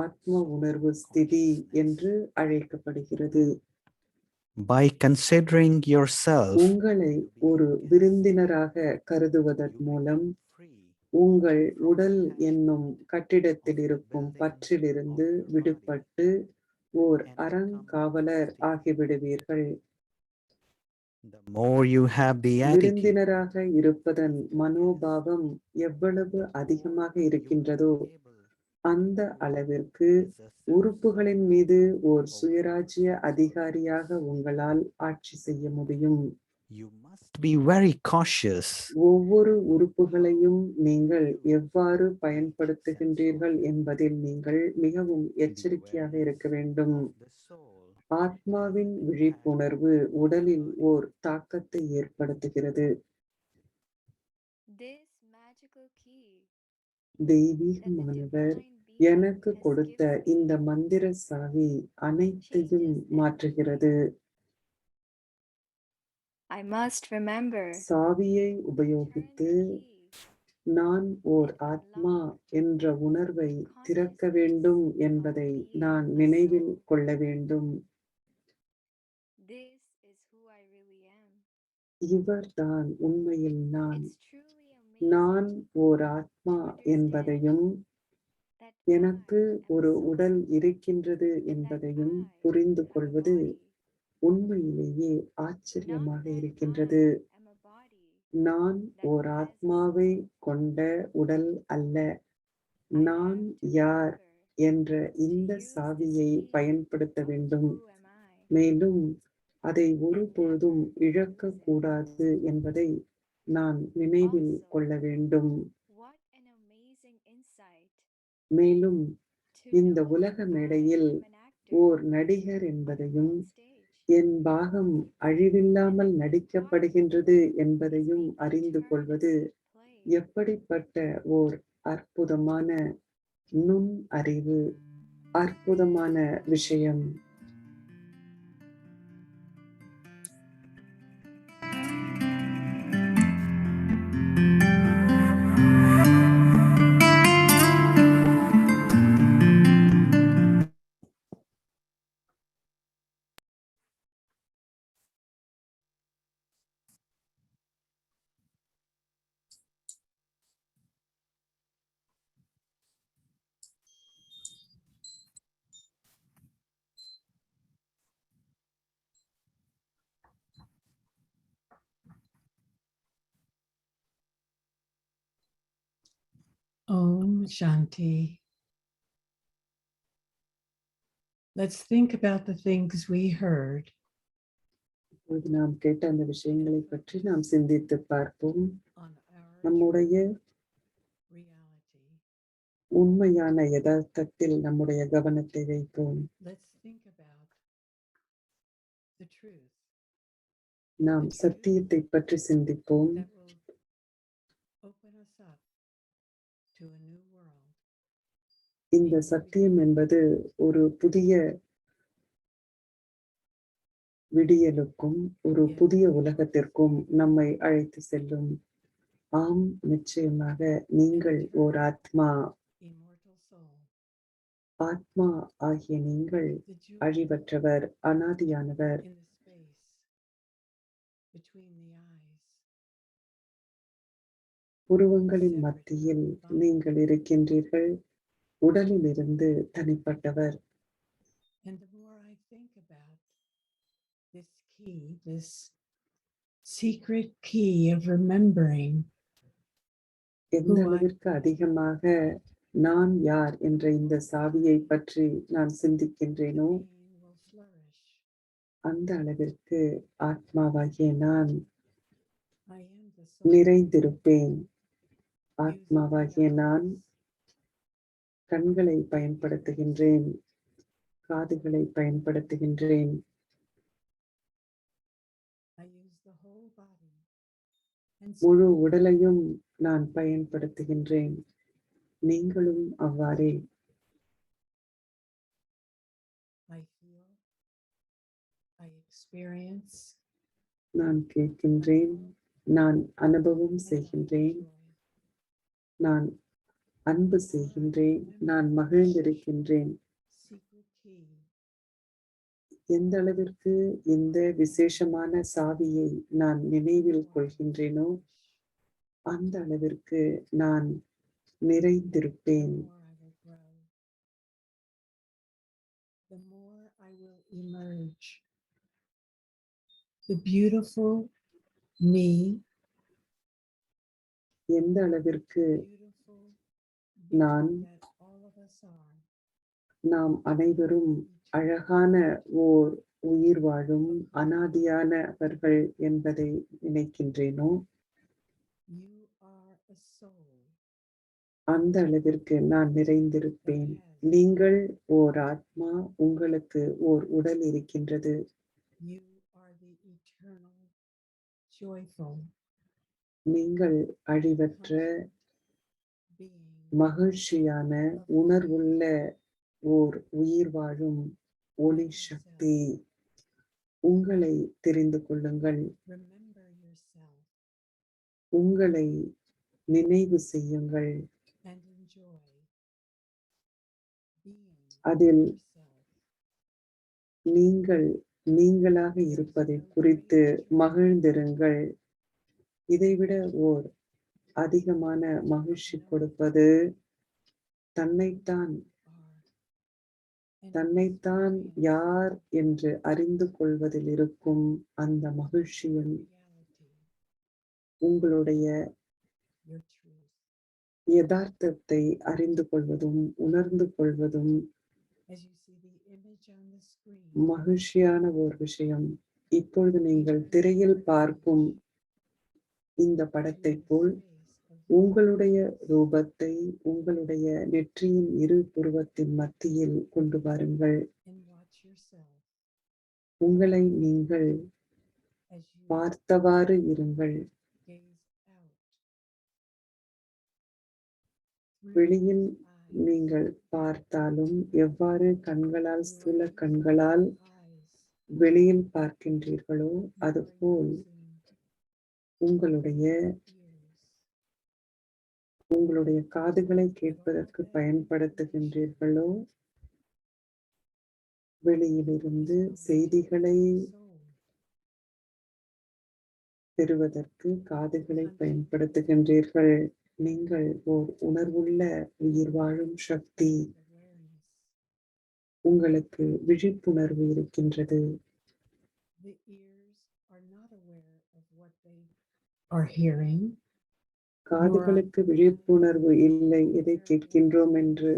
[SPEAKER 2] ஆத்ம உணர்வு ஸ்திதி என்று அழைக்கப்படுகிறது.
[SPEAKER 8] by considering yourself
[SPEAKER 2] உங்களை ஒரு விருந்தினராக கருதுவதன் மூலம்
[SPEAKER 8] free
[SPEAKER 2] உங்கள் உடல் என்னும் கட்டிடத்தில் இருக்கும் பற்றிலிருந்து விடுபட்டு ஓர் அறங்காவலர் ஆகிவிடுவீர்கள்.
[SPEAKER 8] the more you have the attitude
[SPEAKER 2] விருந்தினராக இருப்பதன் மனோபாவம் எவ்வளவு அதிகமாக இருக்கின்றதோ அந்த அளவிற்கு உறுப்புகளின் மீது ஓர் சுயராஜ்ய அதிகாரியாக உங்களால் ஆட்சி செய்ய முடியும்.
[SPEAKER 8] you must be very cautious
[SPEAKER 2] ஒவ்வொரு உறுப்புகளையும் நீங்கள் எவ்வாறு பயன்படுத்துகின்றீர்கள் என்பதில் நீங்கள் மிகவும் எச்சரிக்கையாக இருக்க வேண்டும்.
[SPEAKER 8] the soul
[SPEAKER 2] ஆத்மாவின் விழிப்புணர்வு உடலில் ஓர் தாக்கத்தை ஏற்படுத்துகிறது.
[SPEAKER 7] This magical key that the
[SPEAKER 2] தெய்வீகமானவர்
[SPEAKER 7] divine being
[SPEAKER 2] எனக்கு
[SPEAKER 7] has
[SPEAKER 2] கொடுத்த
[SPEAKER 7] given me
[SPEAKER 2] இந்த மந்திர சாவி அனைத்தையும் மாற்றுகிறது.
[SPEAKER 7] I must remember
[SPEAKER 2] சாவியை
[SPEAKER 7] turn
[SPEAKER 2] உபயோகித்து
[SPEAKER 7] the key
[SPEAKER 2] நான் ஓர் ஆத்மா என்ற உணர்வை திறக்க வேண்டும் என்பதை நான் நினைவில் கொள்ள வேண்டும்.
[SPEAKER 7] This is who I really am.
[SPEAKER 2] இவர்தான் உண்மையில் நான்.
[SPEAKER 7] It's truly amazing
[SPEAKER 2] நான் ஓர் ஆத்மா என்பதையும்
[SPEAKER 7] that
[SPEAKER 2] எனக்கு
[SPEAKER 7] I am
[SPEAKER 2] ஒரு
[SPEAKER 7] soul
[SPEAKER 2] உடல் இருக்கின்றது
[SPEAKER 7] and that
[SPEAKER 2] என்பதையும்
[SPEAKER 7] I
[SPEAKER 2] புரிந்து
[SPEAKER 7] am a
[SPEAKER 2] கொள்வது
[SPEAKER 7] body.
[SPEAKER 2] உண்மையிலேயே
[SPEAKER 7] Not
[SPEAKER 2] ஆச்சரியமாக
[SPEAKER 7] that
[SPEAKER 2] இருக்கின்றது.
[SPEAKER 7] I am a body.
[SPEAKER 2] நான் ஓர் ஆத்மாவை கொண்ட உடல் அல்ல.
[SPEAKER 7] I
[SPEAKER 2] நான்
[SPEAKER 7] am to
[SPEAKER 2] யார்
[SPEAKER 7] remember
[SPEAKER 2] என்ற
[SPEAKER 7] to
[SPEAKER 2] இந்த
[SPEAKER 7] use this
[SPEAKER 2] சாவியை
[SPEAKER 7] key
[SPEAKER 2] பயன்படுத்த
[SPEAKER 7] of
[SPEAKER 2] வேண்டும்.
[SPEAKER 7] who am I
[SPEAKER 2] மேலும் அதை
[SPEAKER 7] and
[SPEAKER 2] ஒருபொழுதும்
[SPEAKER 7] never lose
[SPEAKER 2] இழக்கக்கூடாது
[SPEAKER 7] it.
[SPEAKER 2] என்பதை நான் நினைவில்
[SPEAKER 7] Also,
[SPEAKER 2] கொள்ள வேண்டும்.
[SPEAKER 7] what an amazing insight
[SPEAKER 2] மேலும்
[SPEAKER 7] to
[SPEAKER 2] இந்த
[SPEAKER 7] know
[SPEAKER 2] உலக
[SPEAKER 7] that I
[SPEAKER 2] மேடையில்
[SPEAKER 7] am an actor
[SPEAKER 2] ஓர் நடிகர்
[SPEAKER 7] on the
[SPEAKER 2] என்பதையும்
[SPEAKER 7] world stage.
[SPEAKER 2] என் பாகம் அழிவில்லாமல்
[SPEAKER 7] And
[SPEAKER 2] நடிக்கப்படுகின்றது
[SPEAKER 7] is
[SPEAKER 2] என்பதையும்
[SPEAKER 7] the
[SPEAKER 2] அறிந்து கொள்வது
[SPEAKER 7] eternity play.
[SPEAKER 2] எப்படிப்பட்ட ஓர் அற்புதமான நுண் அறிவு, அற்புதமான விஷயம்.
[SPEAKER 9] Om Shanti. Let's think about the things we heard
[SPEAKER 2] இப்பொழுது நாம் கேட்ட அந்த விஷயங்களை பற்றி நாம் சிந்தித்து பார்ப்போம்.
[SPEAKER 9] on our
[SPEAKER 2] நம்முடைய
[SPEAKER 9] reality.
[SPEAKER 2] உண்மையான யதார்த்தத்தில் நம்முடைய கவனத்தை வைப்போம்.
[SPEAKER 9] Let's think about the truth
[SPEAKER 2] நாம் சத்தியத்தை பற்றி சிந்திப்போம்.
[SPEAKER 9] that will open us up to a new world.
[SPEAKER 2] இந்த சத்தியம் என்பது ஒரு புதிய விடியலுக்கும் ஒரு புதிய உலகத்திற்கும் நம்மை அழைத்து செல்லும். ஆம், நிச்சயமாக நீங்கள் ஓர் ஆத்மா.
[SPEAKER 9] Immortal soul.
[SPEAKER 2] ஆத்மா ஆகிய நீங்கள்
[SPEAKER 9] The jewel
[SPEAKER 2] அழிவற்றவர், அனாதியானவர்.
[SPEAKER 9] in the space between the eyes.
[SPEAKER 2] புருவங்களின் மத்தியில் நீங்கள் இருக்கின்றீர்கள், உடலிலிருந்து தனிப்பட்டவர்.
[SPEAKER 9] And the more I think about this key, this secret key of remembering
[SPEAKER 2] எந்த அளவிற்கு அதிகமாக நான் யார் என்ற இந்த சாவியை பற்றி நான் சிந்திக்கின்றேனோ
[SPEAKER 9] being will flourish.
[SPEAKER 2] அந்த அளவிற்கு ஆத்மாவாகிய நான்
[SPEAKER 9] I am the soul.
[SPEAKER 2] நிறைந்திருப்பேன்.
[SPEAKER 9] Using
[SPEAKER 2] ஆத்மாவாகிய
[SPEAKER 9] the
[SPEAKER 2] நான்
[SPEAKER 9] eyes,
[SPEAKER 2] கண்களை பயன்படுத்துகின்றேன், காதுகளை பயன்படுத்துகின்றேன்.
[SPEAKER 9] I use the whole body. And
[SPEAKER 2] முழு
[SPEAKER 9] spirit.
[SPEAKER 2] உடலையும் நான் பயன்படுத்துகின்றேன். நீங்களும் அவ்வாறே.
[SPEAKER 9] I feel, I experience,
[SPEAKER 2] நான் கேட்கின்றேன், நான் அனுபவம்
[SPEAKER 9] and I
[SPEAKER 2] செய்கின்றேன்,
[SPEAKER 9] enjoy.
[SPEAKER 2] நான் அன்பு செய்கின்றேன், நான் மகிழ்ந்திருக்கின்றேன்.
[SPEAKER 9] Secret key.
[SPEAKER 2] எந்த அளவிற்கு இந்த விசேஷமான சாவியை நான் நினைவில் கொள்கின்றேனோ அந்த அளவிற்கு நான் நிறைந்திருப்பேன்.
[SPEAKER 9] The more I will grow, the more I will emerge. The beautiful me,
[SPEAKER 2] எந்த அளவிற்கு
[SPEAKER 9] beautiful
[SPEAKER 2] நான்
[SPEAKER 9] being that all of us are.
[SPEAKER 2] நாம் அனைவரும் அழகான ஓர் உயிர் வாழும் அனாதியானவர்கள் என்பதை நினைக்கின்றேனோ
[SPEAKER 9] You are a soul
[SPEAKER 2] அந்த அளவிற்கு நான் நிறைந்திருப்பேன். நீங்கள் ஓர் ஆத்மா, உங்களுக்கு ஓர் உடல் இருக்கின்றது.
[SPEAKER 9] You are the eternal, joyful,
[SPEAKER 2] நீங்கள் அழிவற்ற
[SPEAKER 9] constant being
[SPEAKER 2] மகிழ்ச்சியான உணர்வுள்ள ஓர் உயிர் வாழும் ஒளி சக்தி. உங்களை தெரிந்து கொள்ளுங்கள்,
[SPEAKER 9] Remember yourself
[SPEAKER 2] உங்களை நினைவு செய்யுங்கள்.
[SPEAKER 9] and enjoy being
[SPEAKER 2] அதில்
[SPEAKER 9] yourself.
[SPEAKER 2] நீங்கள் நீங்களாக இருப்பதை குறித்து மகிழ்ந்திருங்கள். இதைவிட ஓர் அதிகமான மகிழ்ச்சி கொடுப்பது தன்னைத்தான்
[SPEAKER 9] And
[SPEAKER 2] தன்னைத்தான் யார் என்று அறிந்து கொள்வதில் இருக்கும் அந்த மகிழ்ச்சியும்
[SPEAKER 9] reality,
[SPEAKER 2] உங்களுடைய
[SPEAKER 9] your truth.
[SPEAKER 2] யதார்த்தத்தை அறிந்து கொள்வதும் உணர்ந்து கொள்வதும்
[SPEAKER 9] As you see the image on the screen,
[SPEAKER 2] மகிழ்ச்சியான ஓர் விஷயம். இப்பொழுது நீங்கள் திரையில் பார்க்கும் இந்த படத்தை போல் உங்களுடைய ரூபத்தை உங்களுடைய நெற்றியின் இரு புருவத்தின் மத்தியில் கொண்டு வாருங்கள்.
[SPEAKER 9] and watch yourself
[SPEAKER 2] உங்களை நீங்கள்
[SPEAKER 9] as you
[SPEAKER 2] பார்த்தவாறு இருங்கள்.
[SPEAKER 9] gaze out through
[SPEAKER 2] வெளியில்
[SPEAKER 9] those eyes,
[SPEAKER 2] நீங்கள் பார்த்தாலும் எவ்வாறு கண்களால் ஸ்தூல கண்களால்
[SPEAKER 9] eyes
[SPEAKER 2] வெளியில் பார்க்கின்றீர்களோ
[SPEAKER 9] you are
[SPEAKER 2] அதுபோல்
[SPEAKER 9] using
[SPEAKER 2] உங்களுடைய உங்களுடைய காதுகளை கேட்பதற்கு பயன்படுத்துகின்றீர்களோ வெளியிலிருந்து செய்திகளை பெறுவதற்கு காதுகளை பயன்படுத்துகின்றீர்கள். நீங்கள் ஓர் உணர்வுள்ள உயிர் வாழும் சக்தி. உங்களுக்கு விழிப்புணர்வு இருக்கின்றது.
[SPEAKER 9] The ears are not aware of what they are hearing.
[SPEAKER 2] காதுகளுக்கு விழிப்புணர்வு இல்லை எதை கேட்கின்றோம் என்று.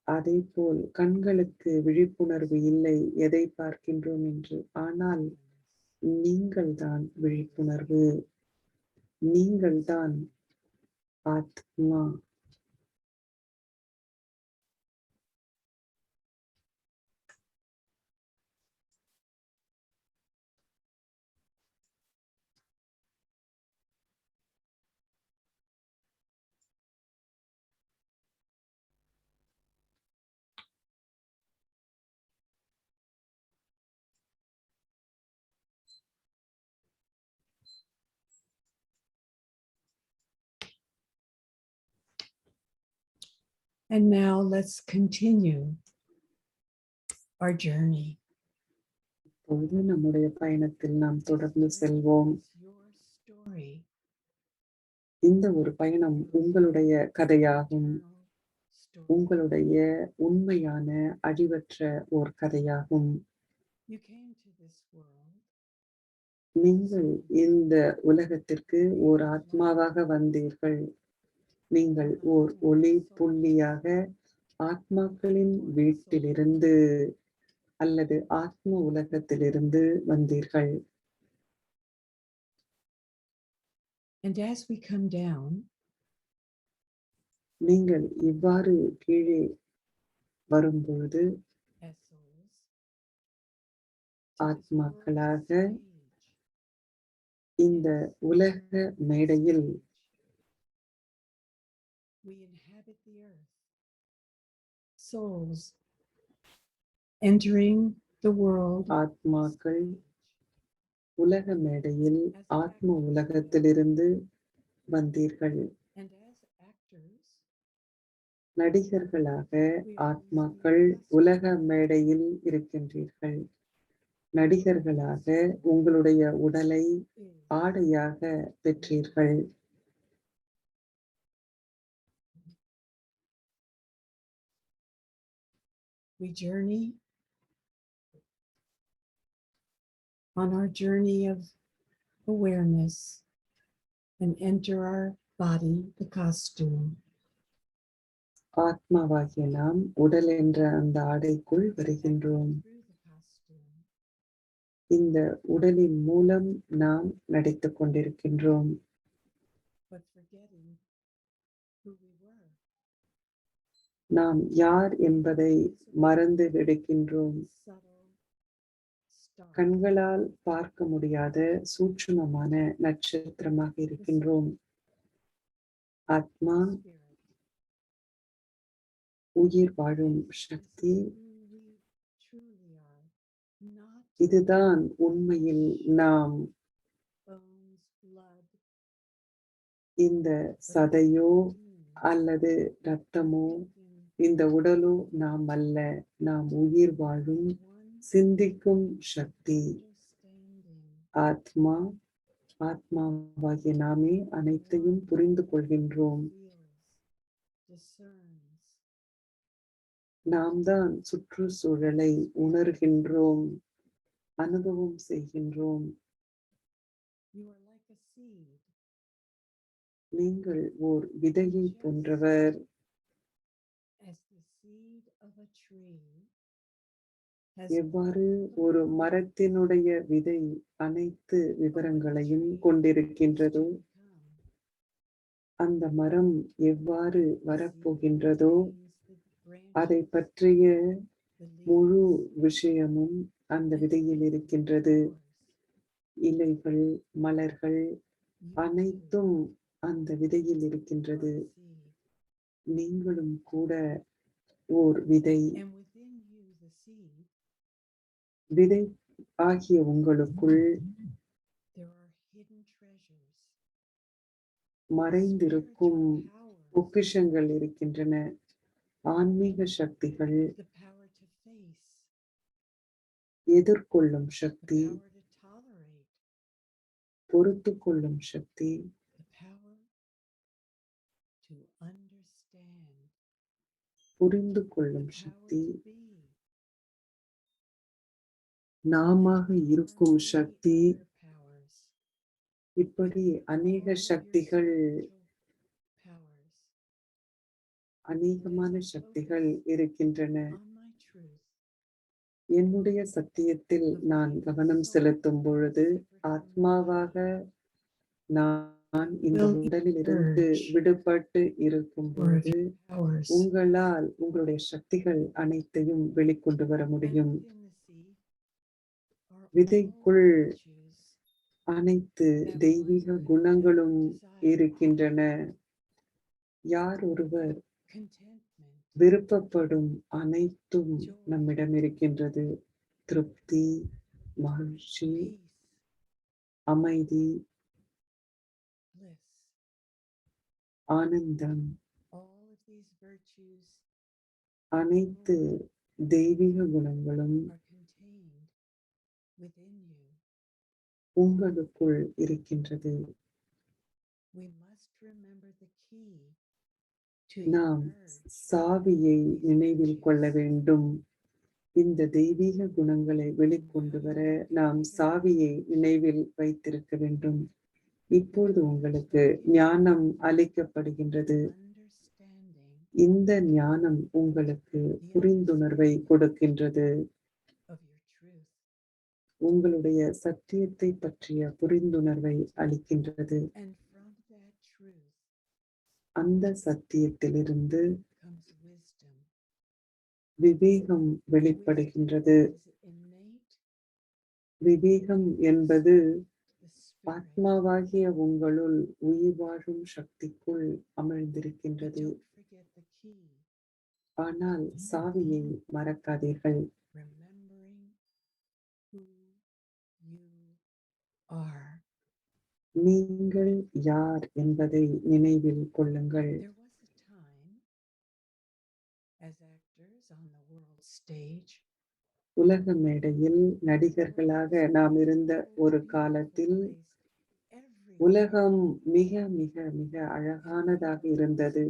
[SPEAKER 2] அதே போல் கண்களுக்கு விழிப்புணர்வு இல்லை எதை பார்க்கின்றோம் என்று. ஆனால் நீங்கள்தான் விழிப்புணர்வு, நீங்கள்தான் ஆத்மா.
[SPEAKER 9] And now let's continue our journey.
[SPEAKER 2] இப்பொழுது நம்முடைய பயணத்தில் நாம் தொடர்ந்து செல்வோம்.
[SPEAKER 9] Your story,
[SPEAKER 2] இந்த ஒரு பயணம் உங்களுடைய கதையாகும்,
[SPEAKER 9] eternal story.
[SPEAKER 2] உங்களுடைய உண்மையான அழிவற்ற ஓர் கதையாகும்.
[SPEAKER 9] You came to this world
[SPEAKER 2] நீங்கள் இந்த உலகத்திற்கு ஓர் ஆத்மாவாக வந்தீர்கள். நீங்கள் ஓர் ஒளி புள்ளியாக ஆத்மாக்களின் வீட்டிலிருந்து அல்லது ஆத்ம உலகத்திலிருந்து வந்தீர்கள்.
[SPEAKER 9] and as we come down,
[SPEAKER 2] நீங்கள் இவ்வாறு கீழே வரும்பொழுது
[SPEAKER 9] as souls, to this
[SPEAKER 2] ஆத்மாக்களாக
[SPEAKER 9] world stage,
[SPEAKER 2] இந்த உலக மேடையில்
[SPEAKER 9] we inhabit the earth. Souls entering the world
[SPEAKER 2] ஆத்மாக்கள் உலக மேடையில் ஆத்ம உலகத்திலிருந்து வந்தீர்கள்.
[SPEAKER 9] and as actors,
[SPEAKER 2] நடிகர்களாக ஆத்மாக்கள் உலக மேடையில் இருக்கின்றீர்கள். நடிகர்களாக உங்களுடைய உடலை
[SPEAKER 9] is
[SPEAKER 2] ஆடையாக பெற்றீர்கள்.
[SPEAKER 9] we journey on our journey of awareness and enter our body, the costume.
[SPEAKER 2] ஆத்மாவாகிய நாம் உடல் என்ற அந்த ஆடைக்குள் வருகின்றோம்.
[SPEAKER 9] Through the costume,
[SPEAKER 2] இந்த உடலின் மூலம் நாம் நடித்துக் கொண்டிருக்கின்றோம்.
[SPEAKER 9] but forgetting who we were.
[SPEAKER 2] நாம் யார் என்பதை மறந்து விடுகின்றோம்.
[SPEAKER 9] Subtle star.
[SPEAKER 2] கண்களால் பார்க்க முடியாத சூட்சுமமான நட்சத்திரமாக இருக்கின்றோம். ஆத்மா
[SPEAKER 9] Spirit.
[SPEAKER 2] உயிர் வாழும் சக்தி.
[SPEAKER 9] Who we truly are, not
[SPEAKER 2] இதுதான் உண்மையில் நாம்.
[SPEAKER 9] bones, blood,
[SPEAKER 2] இந்த சதையோ
[SPEAKER 9] being,
[SPEAKER 2] அல்லது இரத்தமோ
[SPEAKER 9] thinking,
[SPEAKER 2] இந்த உடலோ நாம் அல்ல. நாம் உயிர் வாழும்
[SPEAKER 9] one
[SPEAKER 2] சிந்திக்கும் சக்தி.
[SPEAKER 9] understanding.
[SPEAKER 2] ஆத்மா ஆத்மாவாகிய நாமே அனைத்தையும் புரிந்து கொள்கின்றோம்.
[SPEAKER 9] Feels, discerns,
[SPEAKER 2] நாம் தான் சுற்றுச்சூழலை உணர்கின்றோம், அனுபவம் செய்கின்றோம்.
[SPEAKER 9] you are like a seed.
[SPEAKER 2] நீங்கள் ஓர் விதையை போன்றவர்.
[SPEAKER 9] As the seed of a tree has
[SPEAKER 2] எவ்வாறு ஒரு மரத்தினுடைய விதை அனைத்து விவரங்களையும் கொண்டிருக்கின்றதோ, அந்த மரம் எவ்வாறு வரப்போகின்றதோ அதை பற்றிய முழு விஷயமும் அந்த விதையில் இருக்கின்றது. இலைகள், மலர்கள் அனைத்தும் அந்த விதையில் இருக்கின்றது. நீங்களும் கூட ஓர் விதை.
[SPEAKER 9] and within you the seed,
[SPEAKER 2] விதை ஆகிய உங்களுக்குள்
[SPEAKER 9] there are hidden treasures,
[SPEAKER 2] மறைந்திருக்கும்
[SPEAKER 9] spiritual powers,
[SPEAKER 2] பொக்கிஷங்கள் இருக்கின்றன. ஆன்மீக சக்திகள்,
[SPEAKER 9] the power to face,
[SPEAKER 2] எதிர்கொள்ளும்
[SPEAKER 9] the
[SPEAKER 2] Sakthi,
[SPEAKER 9] power to tolerate,
[SPEAKER 2] பொறுத்து கொள்ளும் சக்தி,
[SPEAKER 9] the power to understand,
[SPEAKER 2] புரிந்து
[SPEAKER 9] the
[SPEAKER 2] கொள்ளும்
[SPEAKER 9] power
[SPEAKER 2] சக்தி,
[SPEAKER 9] to be,
[SPEAKER 2] நாமாக இருக்கும்
[SPEAKER 9] and
[SPEAKER 2] Sakthi.
[SPEAKER 9] many other powers,
[SPEAKER 2] இப்படி அநேக
[SPEAKER 9] all of your
[SPEAKER 2] சக்திகள்,
[SPEAKER 9] spiritual powers.
[SPEAKER 2] அநேகமான சக்திகள் இருக்கின்றன.
[SPEAKER 9] On my truth,
[SPEAKER 2] என்னுடைய சத்தியத்தில் நான் கவனம் செலுத்தும் பொழுது ஆத்மாவாக நான் இந்த உடலிலிருந்து விடுபட்டு இருக்கும் பொழுது உங்களால் உங்களுடைய சக்திகள் அனைத்தையும் வெளிக்கொண்டு வர முடியும். விதைக்குள் அனைத்து தெய்வீக குணங்களும் இருக்கின்றன. யார் ஒருவர் விருப்பப்படும் அனைத்தும் நம்மிடம் இருக்கின்றது. திருப்தி, மகிழ்ச்சி, அமைதி, ஆனந்தம், அனைத்து தெய்வீக குணங்களும் உங்களுக்குள் இருக்கின்றது. நாம் சாவியை நினைவில் கொள்ள வேண்டும். இந்த தெய்வீக குணங்களை வெளிக்கொண்டு வர நாம் சாவியை நினைவில் வைத்திருக்க வேண்டும். இப்பொழுது உங்களுக்கு ஞானம் அளிக்கப்படுகின்றது. இந்த ஞானம் உங்களுக்கு புரிந்துணர்வை கொடுக்கின்றது. உங்களுடைய சத்தியத்தை பற்றிய புரிந்துணர்வை அளிக்கின்றது. அந்த சத்தியத்திலிருந்து விவேகம் வெளிப்படுகின்றது. விவேகம் என்பது ஆத்மாவாகிய உங்களுள் உயிர் வாழும் சக்திக்குள் அமர்ந்திருக்கின்றது. ஆனால் சாவியை மறக்காதீர்கள். நீங்கள் யார் என்பதை நினைவில் கொள்ளுங்கள். உலக மேடையில் நடிகர்களாக நாம் இருந்த ஒரு காலத்தில் உலகம் மிக மிக மிக அழகானதாக இருந்தது.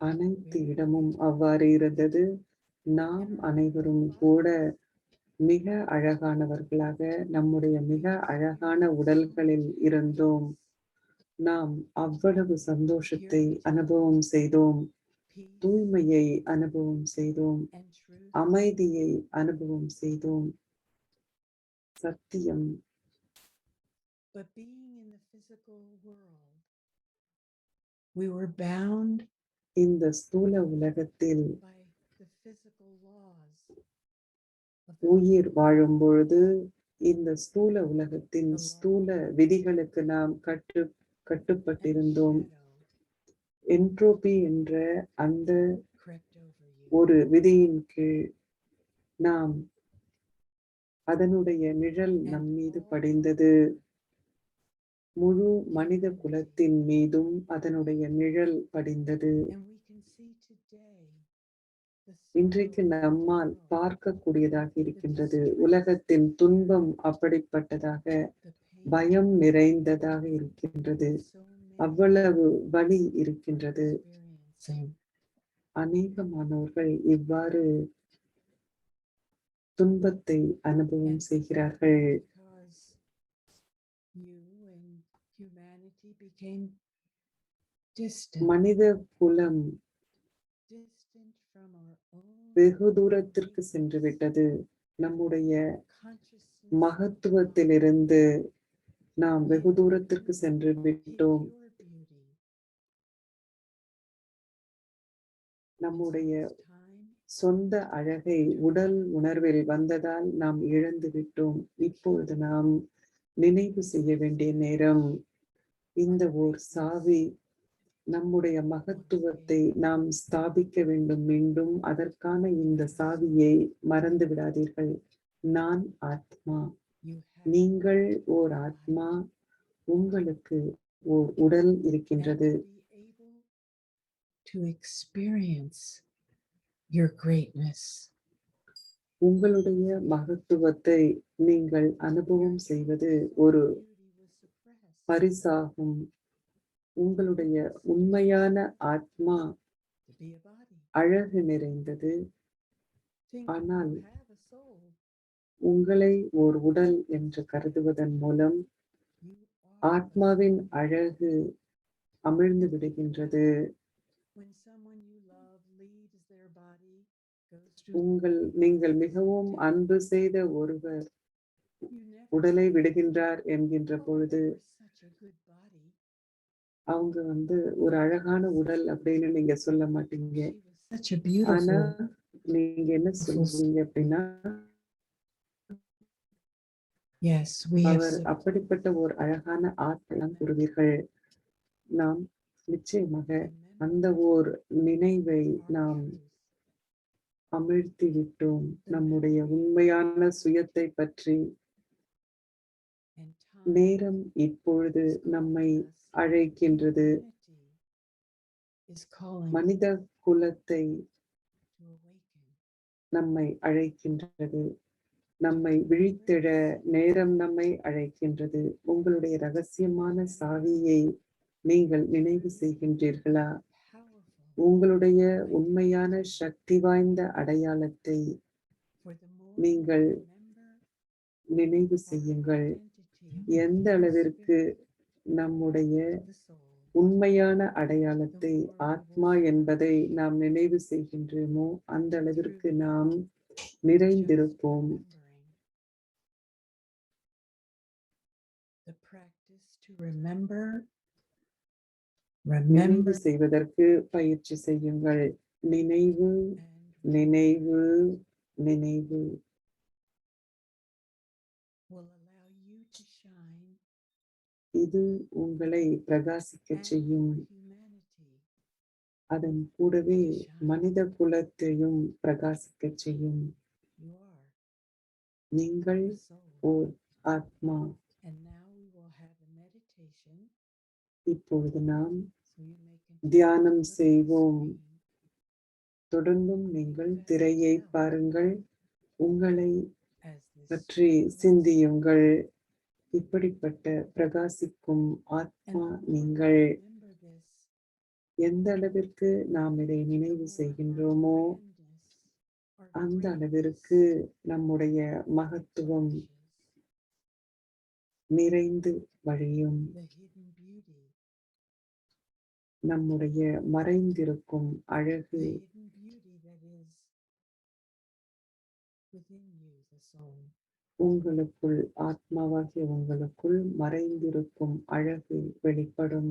[SPEAKER 2] அனைத்து இடமும் அவ்வாறு இருந்தது. நாம் அனைவரும் கூட மிக அழகானவர்களாக நம்முடைய மிக அழகான உடல்களில் இருந்தோம். நாம் அவ்வளவு சந்தோஷத்தை அனுபவம் செய்தோம். தூய்மையை அனுபவம் செய்தோம். அமைதியை அனுபவம் செய்தோம். சத்தியம் இந்த ஸ்தூல உலகத்தில் உயிர் வாழும் பொழுது இந்த ஸ்தூல உலகத்தின் ஸ்தூல விதிகளுக்கு நாம் கட்டுப்பட்டிருந்தோம். என்ட்ரோபி என்ற அந்த ஒரு விதியின் கீழ் நாம் அதனுடைய நிழல் நம் மீது படிந்தது. முழு மனித குலத்தின் மீதும் அதனுடைய நிழல் படிந்தது. இன்றைக்கு நம்மால் பார்க்கக்கூடியதாக இருக்கின்றது. உலகத்தின் துன்பம் அப்படிப்பட்டதாக பயம் நிறைந்ததாக இருக்கின்றது. அவ்வளவு வலி இருக்கின்றது. அநேகமானவர்கள் இவ்வாறு துன்பத்தை அனுபவம் செய்கிறார்கள். மனித குலம் வெகு தூரத்திற்கு சென்று விட்டது. நம்முடைய மகத்துவத்திலிருந்து நாம் வெகு தூரத்திற்கு சென்று விட்டோம். நம்முடைய சொந்த அழகை உடல் உணர்வில் வந்ததால் நாம் இழந்து விட்டோம். இப்பொழுது நாம் நினைவு செய்ய வேண்டிய நேரம். இந்த ஓர் சாவி நம்முடைய மகத்துவத்தை நாம் ஸ்தாபிக்க வேண்டும். மீண்டும் அதற்கான இந்த சாவியை மறந்து விடாதீர்கள். நான் ஆத்மா, நீங்கள் ஓர் ஆத்மா, உங்களுக்கு ஓர் உடல் இருக்கின்றது. உங்களுடைய மகத்துவத்தை நீங்கள் அனுபவம் செய்வது ஒரு பரிசாகும். உங்களுடைய உண்மையான ஆத்மா அழகு நிறைந்தது. ஆனால் உங்களை ஓர் உடல் என்று கருதுவதன் மூலம் ஆத்மாவின் அழகு அமிழ்ந்து விடுகின்றது.
[SPEAKER 9] goes through
[SPEAKER 2] நீங்கள் மிகவும் அன்பு செய்த ஒருவர்
[SPEAKER 9] you never
[SPEAKER 2] உடலை
[SPEAKER 9] say,
[SPEAKER 2] விடுகின்றார் என்கின்ற
[SPEAKER 9] "Oh,
[SPEAKER 2] பொழுது
[SPEAKER 9] that was such a good body.
[SPEAKER 2] அவங்க ஒரு அழகான உடல் அப்படின்னு நீங்க சொல்ல மாட்டீங்க.
[SPEAKER 9] She was such a
[SPEAKER 2] ஆனா
[SPEAKER 9] beautiful."
[SPEAKER 2] நீங்க என்ன சொல்லுவீங்க அப்படின்னா,
[SPEAKER 9] Yes, we have
[SPEAKER 2] அவர் அப்படிப்பட்ட ஒரு அழகான ஆற்றலாம் கூறுவீர்கள். நாம் நிச்சயமாக அந்த ஓர் நினைவை நாம் அமிழ்த்தி விட்டோம். நம்முடைய உண்மையான சுயத்தை பற்றி நேரம் இப்பொழுது நம்மை அழைக்கின்றது. மனித குலத்தை நம்மை அழைக்கின்றது. நம்மை விழித்திட நேரம் நம்மை அழைக்கின்றது. உங்களுடைய ரகசியமான சாவியை நீங்கள் நினைவு செய்கின்றீர்களா? உங்களுடைய உண்மையான சக்தி வாய்ந்த அடையாளத்தை நீங்கள் நினைவு செய்யுங்கள். எந்த அளவிற்கு நம்முடைய உண்மையான அடையாளத்தை ஆத்மா என்பதை நாம் நினைவு செய்கின்றோமோ அந்த அளவிற்கு நாம் நிறைந்திருப்போம். நினைவு செய்வதற்கு பயிற்சி செய்யுங்கள். நினைவு, நினைவு, நினைவு. இது உங்களை பிரகாசிக்க செய்யும். அதன் கூடவே மனித குலத்தையும் பிரகாசிக்க செய்யும். நீங்கள் ஓர் ஆத்மா. இப்பொழுது நாம் தியானம் செய்வோம். தொடர்ந்தும் நீங்கள் திரையை பாருங்கள். உங்களை பற்றி சிந்தியுங்கள். இப்படிப்பட்ட பிரகாசிக்கும் ஆத்மா நீங்கள். எந்த அளவிற்கு நாம் இதை நினைவு செய்கின்றோமோ அந்த அளவிற்கு நம்முடைய மகத்துவம் நிறைந்து வழியும். நம்முடைய மறைந்திருக்கும் அழகு உங்களுக்குள், ஆத்மாவாகிய உங்களுக்குள் மறைந்திருக்கும் அழகு வெளிப்படும்.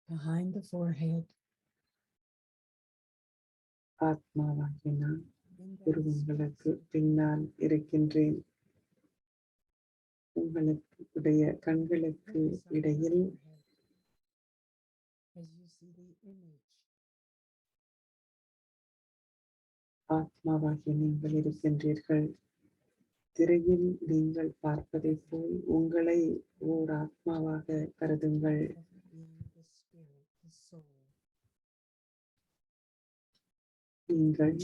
[SPEAKER 9] Behind the forehead,
[SPEAKER 2] ஆத்மாவாகிய நான் உருவங்களுக்கு பின்னால் இருக்கின்றேன். உங்களுடைய கண்களுக்கு இடையில் ஆத்மாவாகிய நீங்கள் இருக்கின்றீர்கள். திரையில் நீங்கள் பார்ப்பதை போல் உங்களை ஓர் ஆத்மாவாக கருதுங்கள். நீங்கள்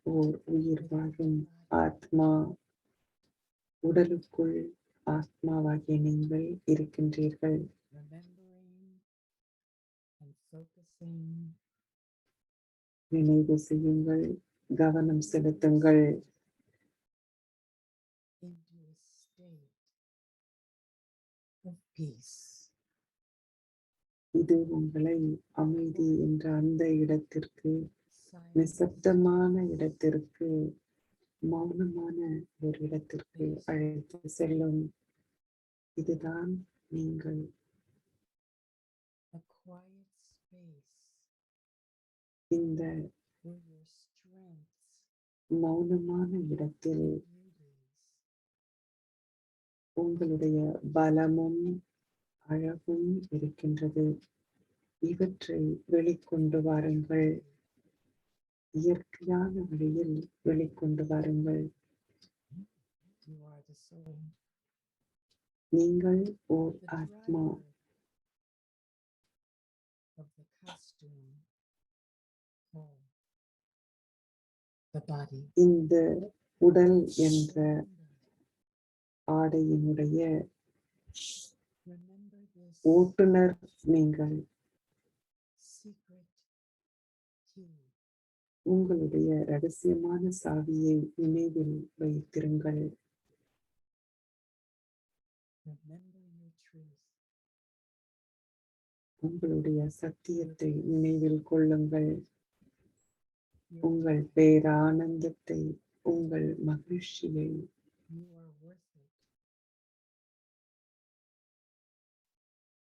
[SPEAKER 2] ஓர் உயிர் வாழும் ஆத்மா. உடலுக்குள் ஆத்மாவாகிய நீங்கள் இருக்கின்றீர்கள். நினைவு செய்யுங்கள், கவனம் செலுத்துங்கள். இது உங்களை அமைதி என்ற அந்த இடத்திற்கு, நிசப்தமான இடத்திற்கு, மௌனமான ஒரு இடத்திற்கு அழைத்து செல்லும். இதுதான் நீங்கள். இந்த மௌனமான இடத்தில் உங்களுடைய பலமும் அழகும் இருக்கின்றது. இவற்றை வெளிக்கொண்டு வாருங்கள். இயற்கையான வழியில் வெளிக்கொண்டு வாருங்கள். நீங்கள் ஓர் ஆத்மா. இந்த உடல் என்ற ஆடையினுடைய ஓட்டுநர் நீங்கள். உங்களுடைய ரகசியமான சாவியை நினைவில் வைத்திருங்கள். உங்களுடைய சத்தியத்தை நினைவில் கொள்ளுங்கள். உங்கள் பேரானந்தத்தை, உங்கள் மகிழ்ச்சியை.
[SPEAKER 9] You are worth it.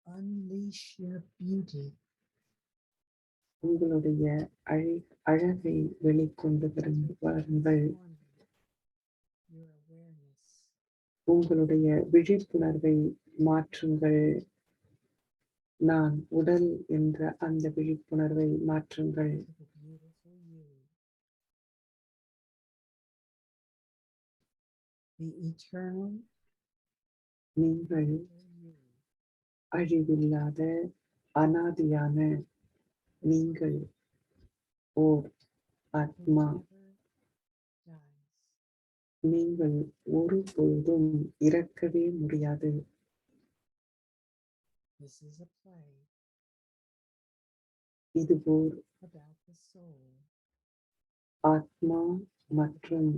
[SPEAKER 9] Unleash your beauty.
[SPEAKER 2] உங்களுடைய அழகை வெளிக்கொண்டு வாருங்கள்.
[SPEAKER 9] Your awareness.
[SPEAKER 2] உங்களுடைய விழிப்புணர்வை மாற்றுங்கள். நான் உடல் என்ற அந்த விழிப்புணர்வை மாற்றுங்கள்.
[SPEAKER 9] To the beautiful you. The eternal
[SPEAKER 2] நீங்கள்
[SPEAKER 9] you.
[SPEAKER 2] அழிவில்லாத அனாதியான நீங்கள் ஓர் ஆத்மா.
[SPEAKER 9] Never dies.
[SPEAKER 2] நீங்கள் ஒருபொழுதும் இறக்கவே முடியாது.
[SPEAKER 9] This is a play
[SPEAKER 2] இது ஓர்
[SPEAKER 9] about the soul.
[SPEAKER 2] ஆத்மா மற்றும்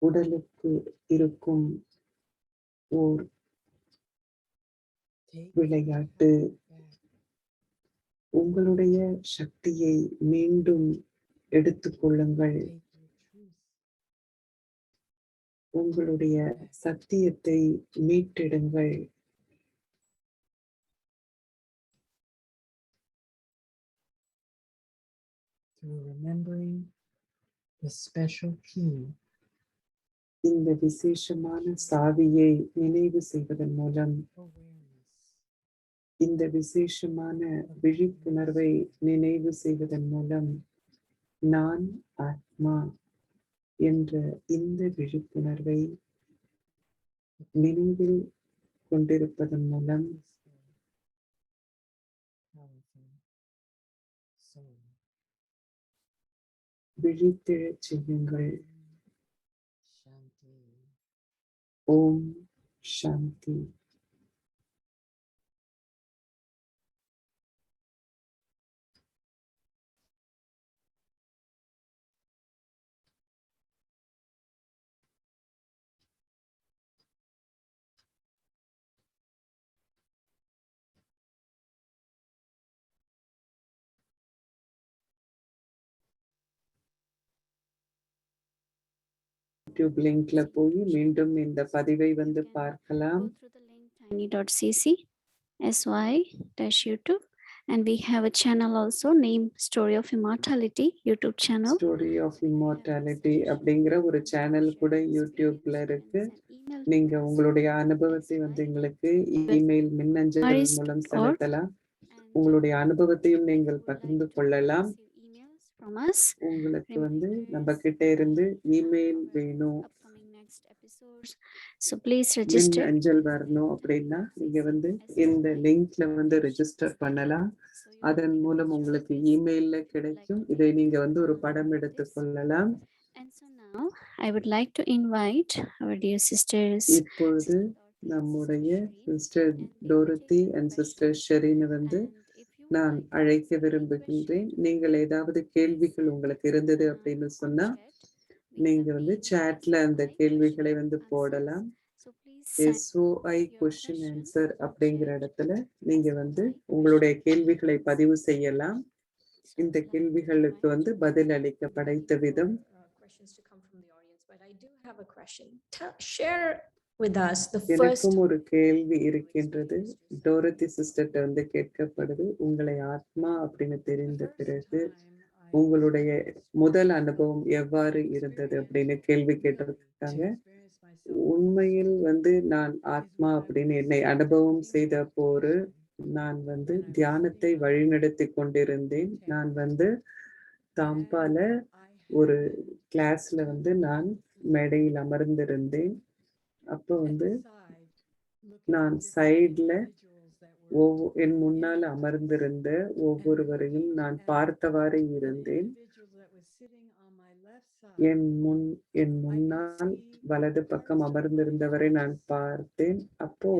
[SPEAKER 2] உடலுக்கு இருக்கும் ஓர்
[SPEAKER 9] Take
[SPEAKER 2] விளையாட்டு.
[SPEAKER 9] back.
[SPEAKER 2] உங்களுடைய சக்தியை மீண்டும் எடுத்துக்கொள்ளுங்கள்.
[SPEAKER 9] Take your truth.
[SPEAKER 2] உங்களுடைய சத்தியத்தை மீட்டெடுங்கள்.
[SPEAKER 9] Through remembering the special key.
[SPEAKER 2] இந்த விசேஷமான சாவியை நினைவு செய்வதன் மூலம்,
[SPEAKER 9] Awareness.
[SPEAKER 2] இந்த விசேஷமான விழிப்புணர்வை நினைவு செய்வதன் மூலம், நான் ஆத்மா என்ற இந்த விழிப்புணர்வை நினைவில் கொண்டிருப்பதன் மூலம்
[SPEAKER 9] Powerful soul.
[SPEAKER 2] விழித்தெழச் செய்யுங்கள்.
[SPEAKER 9] Shanti.
[SPEAKER 2] ஓம் சாந்தி. யூடியூப் லிங்க்ல போய் மீண்டும் இந்த பதிவை வந்து பார்க்கலாம்.
[SPEAKER 4] Go through the link tiny.cc sy-youtube, and we have a channel also named Story of Immortality YouTube channel.
[SPEAKER 2] Story of immortality அப்படிங்கிற ஒரு சேனல் கூட யூடியூப்ல இருக்கு. நீங்க உங்களுடைய அனுபவத்தை வந்து எங்களுக்கு இமெயில் மின்னஞ்சல் மூலம் செலுத்தலாம். உங்களுடைய அனுபவத்தையும் நீங்கள் பகிர்ந்து கொள்ளலாம்.
[SPEAKER 4] From us.
[SPEAKER 2] உங்களுக்கு வந்து நம்ம கிட்ட இருந்து இமெயில் வேணும்,
[SPEAKER 4] Upcoming next episodes. So please register.
[SPEAKER 2] மின்னஞ்சல் வரணும் அப்படின்னா நீங்க வந்து இந்த லிங்க்ல வந்து ரெஜிஸ்டர் பண்ணலாம். அதன் மூலம் உங்களுக்கு இமெயில்ல கிடைக்கும். இதை நீங்க வந்து ஒரு படம் எடுத்துக் கொள்ளலாம்.
[SPEAKER 4] And so now I would like to invite our dear sisters.
[SPEAKER 2] இப்பொழுது நம்முடைய சிஸ்டர் டோரத்தி அண்ட் சிஸ்டர் ஷெரீனை வந்து நான் அழைக்க விரும்புகின்றேன். நீங்கள் ஏதாவது கேள்விகள் உங்களுக்கு இருந்தது அப்படின்னு சொன்னா நீங்க வந்து சாட்ல அந்த கேள்விகளை வந்து போடலாம். SOI கொஸ்டின் ஆன்சர் அப்படிங்கிற இடத்துல நீங்க வந்து உங்களுடைய கேள்விகளை பதிவு செய்யலாம். இந்த கேள்விகளுக்கு வந்து பதில் அளிக்க படைத்த விதம்.
[SPEAKER 5] Questions to come from the audience, but I do have a question. Share with us the first.
[SPEAKER 2] எனக்கும் ஒரு கேள்வி இருக்கின்றது. டோரத்தி சிஸ்டர்ட்ட வந்து கேட்கப்படுது, உங்களை ஆத்மா அப்படின்னு தெரிந்த பிறகு உங்களுடைய முதல் அனுபவம் எவ்வாறு இருந்தது அப்படின்னு கேள்வி கேட்டிருக்காங்க. உண்மையில் வந்து நான் ஆத்மா அப்படின்னு என்னை அனுபவம் செய்த போது நான் வந்து தியானத்தை வழிநடத்தி கொண்டிருந்தேன். நான் வந்து தாம்பால ஒரு கிளாஸ்ல வந்து நான் மேடையில் அமர்ந்திருந்தேன். அப்போ வந்து நான் சைட்ல என் முன்னால் அமர்ந்திருந்த ஒவ்வொருவரையும் நான் பார்த்தவாறு இருந்தேன். என் முன்னால் வலது பக்கம் அமர்ந்திருந்தவரை நான் பார்த்தேன். அப்போ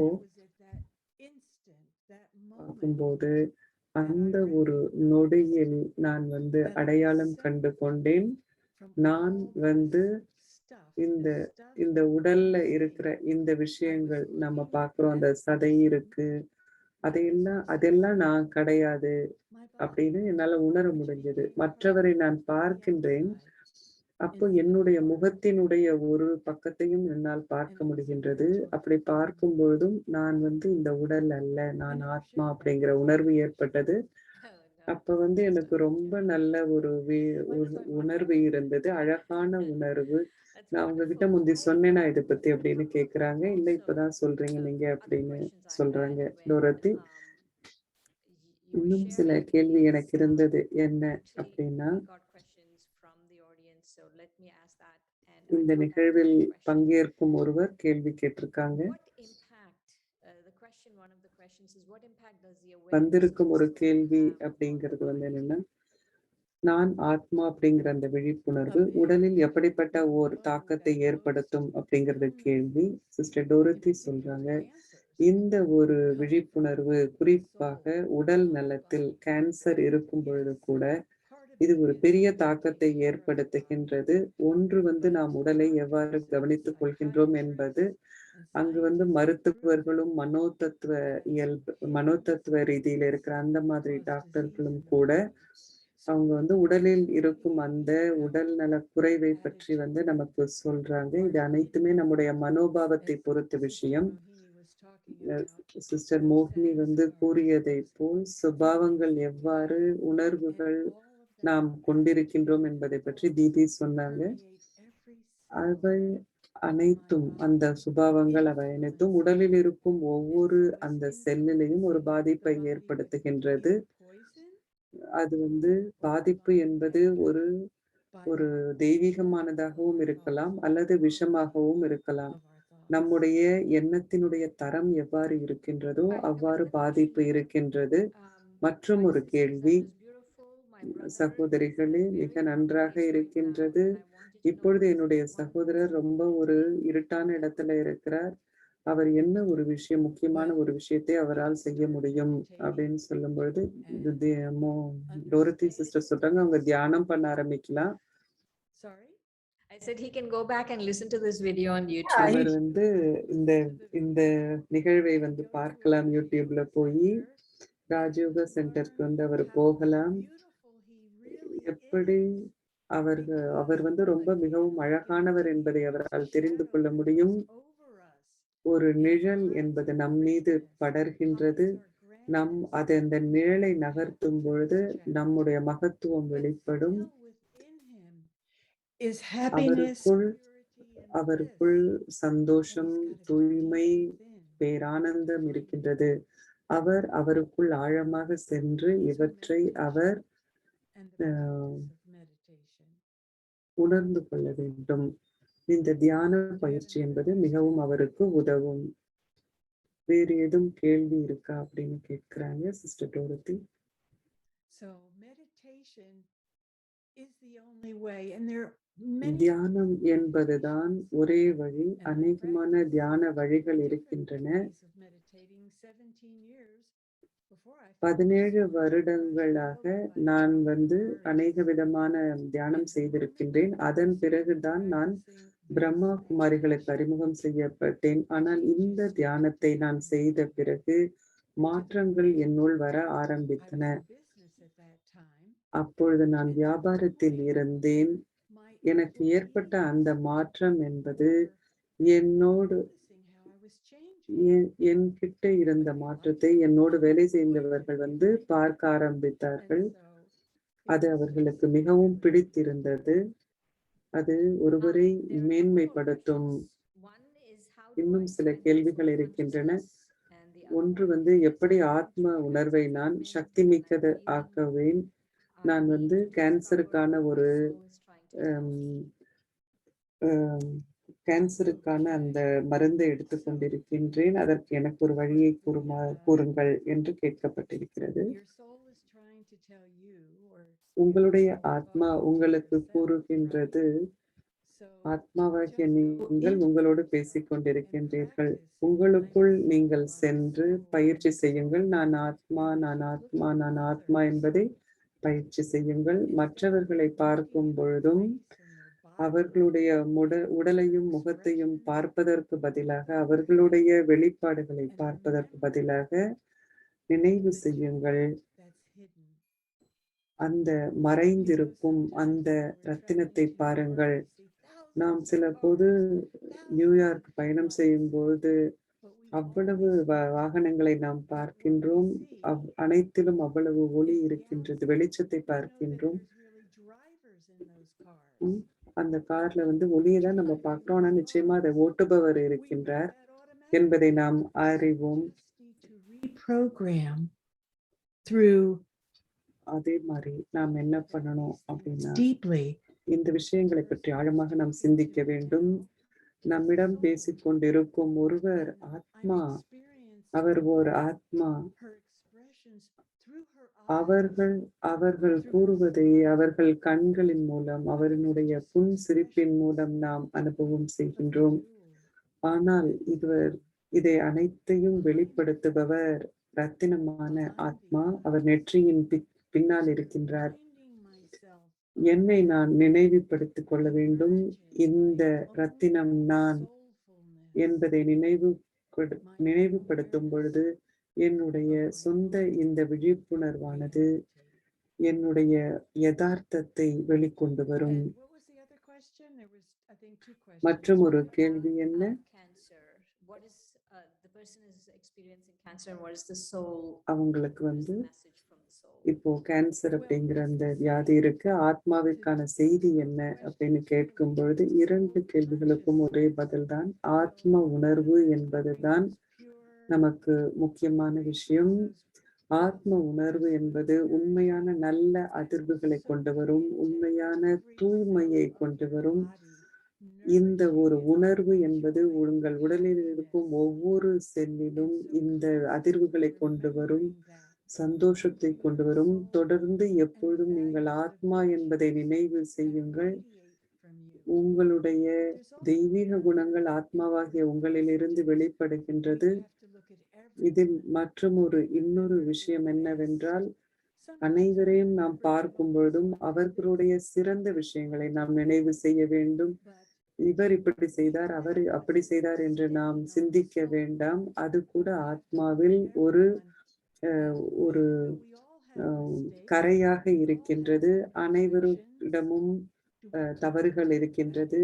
[SPEAKER 2] பார்க்கும்போது அந்த ஒரு நொடியில் நான் வந்து அடையாளம் கண்டு கொண்டேன். நான் வந்து இந்த உடல்ல இருக்கிற இந்த விஷயங்கள் நம்ம பார்க்கிறோம். அந்த சதை இருக்கு, அதெல்லாம் நான் கிடையாது அப்படின்னு என்னால உணர முடிஞ்சது. மற்றவரை நான் பார்க்கின்றேன். அப்போ என்னுடைய முகத்தினுடைய ஒரு பக்கத்தையும் என்னால் பார்க்க முடிகின்றது. அப்படி பார்க்கும் பொழுதும் நான் வந்து இந்த உடல் அல்ல, நான் ஆத்மா அப்படிங்கிற உணர்வு ஏற்பட்டது. அப்ப வந்து எனக்கு ரொம்ப நல்ல ஒரு உணர்வு இருந்தது. அழகான உணர்வு. நான் உங்ககிட்ட முந்தி சொன்னேனா இத பத்தி அப்படின்னு கேட்குறாங்க. இல்ல இப்பதான் சொல்றீங்க நீங்க அப்படின்னு சொல்றாங்க டோரத்தி. இன்னும் சில கேள்வி எனக்கு இருந்தது. என்ன அப்படின்னா, இந்த நிகழ்வில் பங்கேற்கும் ஒருவர் கேள்வி கேட்டிருக்காங்க. வந்திருக்கும் ஒரு கேள்வி அப்படிங்கிறது வந்து என்னன்னா, நான் ஆத்மா அப்படிங்கிற அந்த விழிப்புணர்வு உடலில் எப்படிப்பட்ட ஒரு தாக்கத்தை ஏற்படுத்தும் அப்படிங்கிறது கேள்வி. சிஸ்டர் டோரத்தி சொல்றாங்க, இந்த ஒரு விழிப்புணர்வு குறிப்பாக உடல் நலத்தில் கேன்சர் இருக்கும் பொழுது கூட இது ஒரு பெரிய தாக்கத்தை ஏற்படுத்துகின்றது. ஒன்று வந்து நாம் உடலை எவ்வாறு கவனித்துக் கொள்கின்றோம் என்பது, அங்கு வந்து மருத்துவர்களும் மனோதத்துவ ரீதியில இருக்கிற அந்த மாதிரி டாக்டர்களும் கூட அவங்க வந்து உடலில் இருக்கும் அந்த உடல் நல குறைவை பற்றி வந்து நமக்கு சொல்றாங்க. இது அனைத்துமே நம்முடைய மனோபாவத்தை பொறுத்த விஷயம். சிஸ்டர் மோகினி வந்து கூறியதை போல் சுபாவங்கள் எவ்வாறு உணர்வுகள் நாம் கொண்டிருக்கின்றோம் என்பதை பற்றி தீதி சொன்னாங்க. அவை அனைத்தும் அந்த சுபாவங்கள் அவை அனைத்தும் உடலில் இருக்கும் ஒவ்வொரு அந்த செல்லிலையும் ஒரு பாதிப்பை ஏற்படுத்துகின்றது. அது வந்து பாதிப்பு என்பது ஒரு ஒரு தெய்வீகமானதாகவும் இருக்கலாம் அல்லது விஷமாகவும் இருக்கலாம். நம்முடைய எண்ணத்தினுடைய தரம் எவ்வாறு இருக்கின்றதோ அவ்வாறு பாதிப்பு இருக்கின்றது. மற்றும் ஒரு கேள்வி, சகோதரிகளே மிக நன்றாக இருக்கின்றது. இப்பொழுது என்னுடைய சகோதரர் ரொம்ப ஒரு இருட்டான இடத்துல இருக்கிறார். அவர் என்ன ஒரு விஷயம், முக்கியமான ஒரு விஷயத்தை அவரால் செய்ய முடியும் அப்படின்னு சொல்லும் பொழுது, டோரத்தி சிஸ்டர் சொல்றாங்க, அவங்க தியானம் பண்ண ஆரம்பிக்கலாம்.
[SPEAKER 5] I said he can go back and listen to this video on YouTube.
[SPEAKER 2] அவர் வந்து இந்த இந்த நிகழ்வை வந்து பார்க்கலாம் யூடியூப்ல போய். ராஜயோக சென்டருக்கு வந்து அவர் போகலாம். எப்படி அவர் வந்து ரொம்ப மிகவும் அழகானவர் என்பதை அவரால் தெரிந்து கொள்ள முடியும். ஒரு நிழல் என்பது நம் மீது படர்கின்றது. அந்த நிழலை நகர்த்தும் பொழுது நம்முடைய மகத்துவம் வெளிப்படும். அவருக்குள் சந்தோஷம், தூய்மை, பேரானந்தம் இருக்கின்றது. அவருக்குள் ஆழமாக சென்று இவற்றை அவர் உணர்ந்து கொள்ள வேண்டும். இந்த தியான பயிற்சி என்பது மிகவும் அவருக்கு உதவும். வேறு எதுவும் கேள்வி இருக்கா அப்படின்னு கேட்கிறாங்க சிஸ்டர் டோரத்தி. தியானம் என்பதுதான் ஒரே வழி. அநேகமான தியான வழிகள் இருக்கின்றன. 17 வருடங்களாக நான் வந்து அநேக விதமான தியானம் செய்திருக்கின்றேன். அதன் பிறகுதான் நான் பிரம்மா குமாரிகளுக்கு அறிமுகம் செய்யப்பட்டேன். ஆனால் இந்த தியானத்தை நான் செய்த பிறகு மாற்றங்கள் என்னுள் வர ஆரம்பித்தன. அப்பொழுது நான் வியாபாரத்தில் இருந்தேன். எனக்கு ஏற்பட்ட அந்த மாற்றம் என்பது என்கிட்ட இருந்த மாற்றத்தை என்னோடு வேலை செய்தவர்கள் வந்து பார்க்க ஆரம்பித்தார்கள். அது அவர்களுக்கு மிகவும் பிடித்திருந்தது. அது ஒருவரை மேன்மைப்படுத்தும். இன்னும் சில கேள்விகள் இருக்கின்றன. ஒன்று வந்து எப்படி ஆத்ம உணர்வை நான் சக்தி மிக்கது ஆக்குவேன். நான் வந்து கேன்சருக்கான அந்த மருந்தை எடுத்துக்கொண்டிருக்கின்றேன். அதற்கு எனக்கு ஒரு வழியை கூறுங்கள் என்று கேட்கப்பட்டிருக்கிறது. உங்களுடைய ஆத்மா உங்களுக்கு கூறுகின்றது, ஆத்மாவாகிய நீங்கள் உங்களோடு பேசிக் கொண்டிருக்கின்றீர்கள். உங்களுக்குள் நீங்கள் சென்று பயிற்சி செய்யுங்கள். நான் ஆத்மா, நான் ஆத்மா, நான் ஆத்மா என்பதை பயிற்சி செய்யுங்கள். மற்றவர்களை பார்க்கும் பொழுதும் அவர்களுடைய உடலையும் முகத்தையும் பார்ப்பதற்கு பதிலாக, அவர்களுடைய வெளிப்பாடுகளை பார்ப்பதற்கு பதிலாக நினைவு செய்யுங்கள்
[SPEAKER 9] that's hidden.
[SPEAKER 2] அந்த மறைந்திருக்கும் அந்த ரத்தினத்தை பாருங்கள். நாம் சில போது நியூயார்க் பயணம் செய்யும்போது அவ்வளவு வாகனங்களை நாம் பார்க்கின்றோம். அனைத்திலும் அவ்வளவு ஒளி இருக்கின்றது. வெளிச்சத்தை பார்க்கின்றோம். ம். அந்த கார்ல வந்து ஒளிய தான் நம்ம பார்க்கிறோம். ஆனா நிச்சயமா அதை ஓட்டுபவர் இருக்கின்றார் என்பதை நாம் அறிவோம்.
[SPEAKER 9] Reprogram through
[SPEAKER 2] அதே மாதிரி நாம் என்ன பண்ணணும் அப்படின்னா,
[SPEAKER 9] deeply
[SPEAKER 2] இந்த விஷயங்களை பற்றி ஆழமாக நாம் சிந்திக்க வேண்டும். நம்மிடம் பேசிக் கொண்டிருக்கும் ஒருவர் ஆத்மா. அவர் ஓர் ஆத்மா. அவர்கள் கூறுவதை அவர்கள் கண்களின் மூலம், அவரினுடைய புன் சிரிப்பின் மூலம் நாம் அனுபவம் செய்கின்றோம். ஆனால் இதை அனைத்தையும் வெளிப்படுத்துபவர் ரத்தினமான ஆத்மா. அவர் நெற்றியின் பின்னால் இருக்கின்றார். என்னை நான் நினைவுபடுத்திக் கொள்ள வேண்டும். இந்த ரத்தினம் நான் என்பதை நினைவுபடுத்தும் பொழுது என்னுடைய சொந்த இந்த விழிப்புணர்வானது என்னுடைய யதார்த்தத்தை வெளிக்கொண்டு வரும். மற்றும் ஒரு கேள்வி என்ன? அவங்களுக்கு வந்து இப்போ கேன்சர் அப்படிங்கிற அந்த வியாதி இருக்கு. ஆத்மாவிற்கான செய்தி என்ன அப்படின்னு கேட்கும் பொழுது 2 கேள்விகளுக்கும் ஒரே பதில் தான். ஆத்ம உணர்வு என்பதுதான் நமக்கு முக்கியமான விஷயம். ஆத்ம உணர்வு என்பது உண்மையான நல்ல அதிர்வுகளை கொண்டு வரும், உண்மையான தூய்மையை கொண்டு வரும். இந்த ஒரு உணர்வு என்பது உங்கள் உடலில் இருக்கும் ஒவ்வொரு செல்லிலும் இந்த அதிர்வுகளை கொண்டு வரும், சந்தோஷத்தை கொண்டு வரும். தொடர்ந்து எப்பொழுதும் நீங்கள் ஆத்மா என்பதை நினைவு செய்யுங்கள். உங்களுடைய தெய்வீக குணங்கள் ஆத்மாவாகிய உங்களிலிருந்து வெளிப்படுகின்றது. இதில் இன்னொரு விஷயம் என்னவென்றால், அனைவரையும் நாம் பார்க்கும் பொழுதும் அவர்களுடைய சிறந்த விஷயங்களை நாம் நினைவு செய்ய வேண்டும். இவர் இப்படி செய்தார், அவர் அப்படி செய்தார் என்று நாம் சிந்திக்க வேண்டாம். அது கூட ஆத்மாவில் ஒரு கரையாக இருக்கின்றது. அனைவரிடமும் தவறுகள் இருக்கின்றது.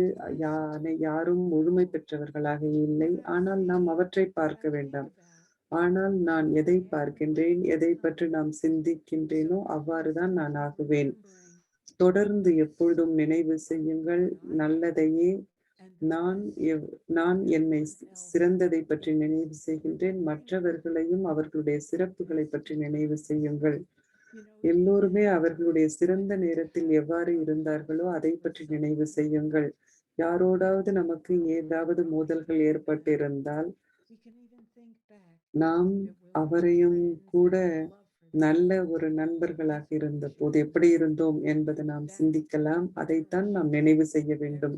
[SPEAKER 2] யாரும் முழுமை பெற்றவர்களாக இல்லை. ஆனால் நாம் அவற்றை பார்க்க வேண்டாம். ஆனால் நான் எதை பார்க்கின்றேன், எதை பற்றி நாம் சிந்திக்கின்றேனோ அவ்வாறுதான் நான் ஆகுவேன். தொடர்ந்து எப்பொழுதும் நினைவு செய்யுங்கள் நல்லதையே. நான் என்னை சிறந்ததை பற்றி நினைவு செய்கின்றேன். மற்றவர்களையும் அவர்களுடைய சிறப்புகளை பற்றி நினைவு செய்யுங்கள். எல்லோருமே அவர்களுடைய சிறந்த நேரத்தில் எவ்வாறு இருந்தார்களோ அதை பற்றி நினைவு செய்யுங்கள். யாரோடாவது நமக்கு ஏதாவது மோதல்கள் ஏற்பட்டிருந்தால் நாம் அவரையும் கூட நல்ல ஒரு நண்பர்களாக இருந்த போது எப்படி இருந்தோம் என்பதை நாம் சிந்திக்கலாம். அதைத்தான் நாம் நினைவு செய்ய வேண்டும்.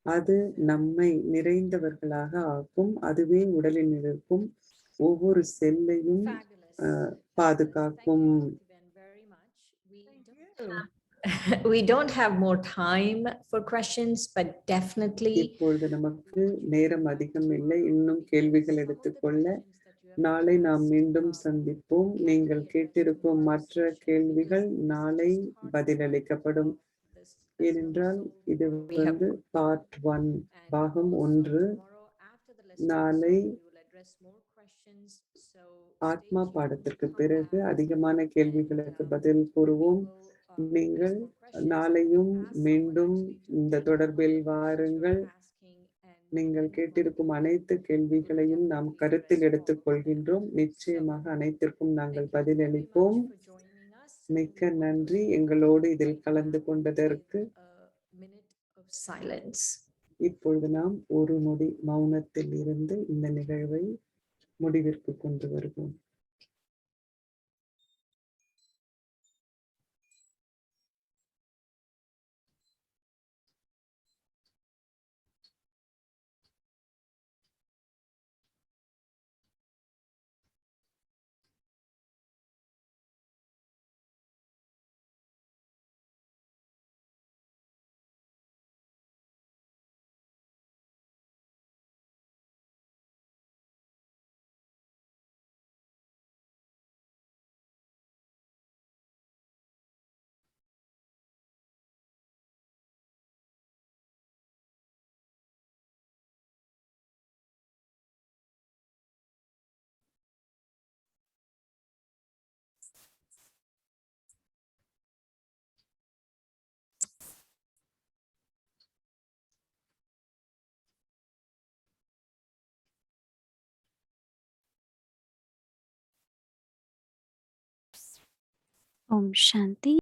[SPEAKER 2] அது நம்மை நிறைந்தவர்களாக ஆக்கும். அதுவே உடலில் இருக்கும் ஒவ்வொரு செல்லையும் பாதுகாக்கும்.
[SPEAKER 5] We don't have more time for questions, but definitely
[SPEAKER 2] இப்பொழுது நமக்கு நேரம் அதிகம் இல்லை. இன்னும் கேள்விகள் எடுத்துக்கொள்ள நாளை நாம் மீண்டும் சந்திப்போம். நீங்கள் கேட்டிருக்கும் மற்ற கேள்விகள் நாளை பதிலளிக்கப்படும். ஏனென்றால் இது வந்து பார்ட் 1 பாகம் 1. நாளை ஆத்மா பாடத்திற்கு பிறகு அதிகமான கேள்விகளுக்கு பதில் கூறுவோம். நீங்கள் நாளையும் மீண்டும் இந்த தொடர்பில் வாருங்கள். நீங்கள் கேட்டிருக்கும் அனைத்து கேள்விகளையும் நாம் கருத்தில் எடுத்துக் கொள்கின்றோம். நிச்சயமாக அனைத்திற்கும் நாங்கள் பதிலளிப்போம். மிக்க நன்றி எங்களோடு இதில் கலந்து கொண்டதற்கு. இப்பொழுது நாம் ஒரு நொடி மௌனத்தில் இருந்து இந்த நிகழ்வை முடிவிற்கு கொண்டு வருவோம்.
[SPEAKER 4] Om Shanti.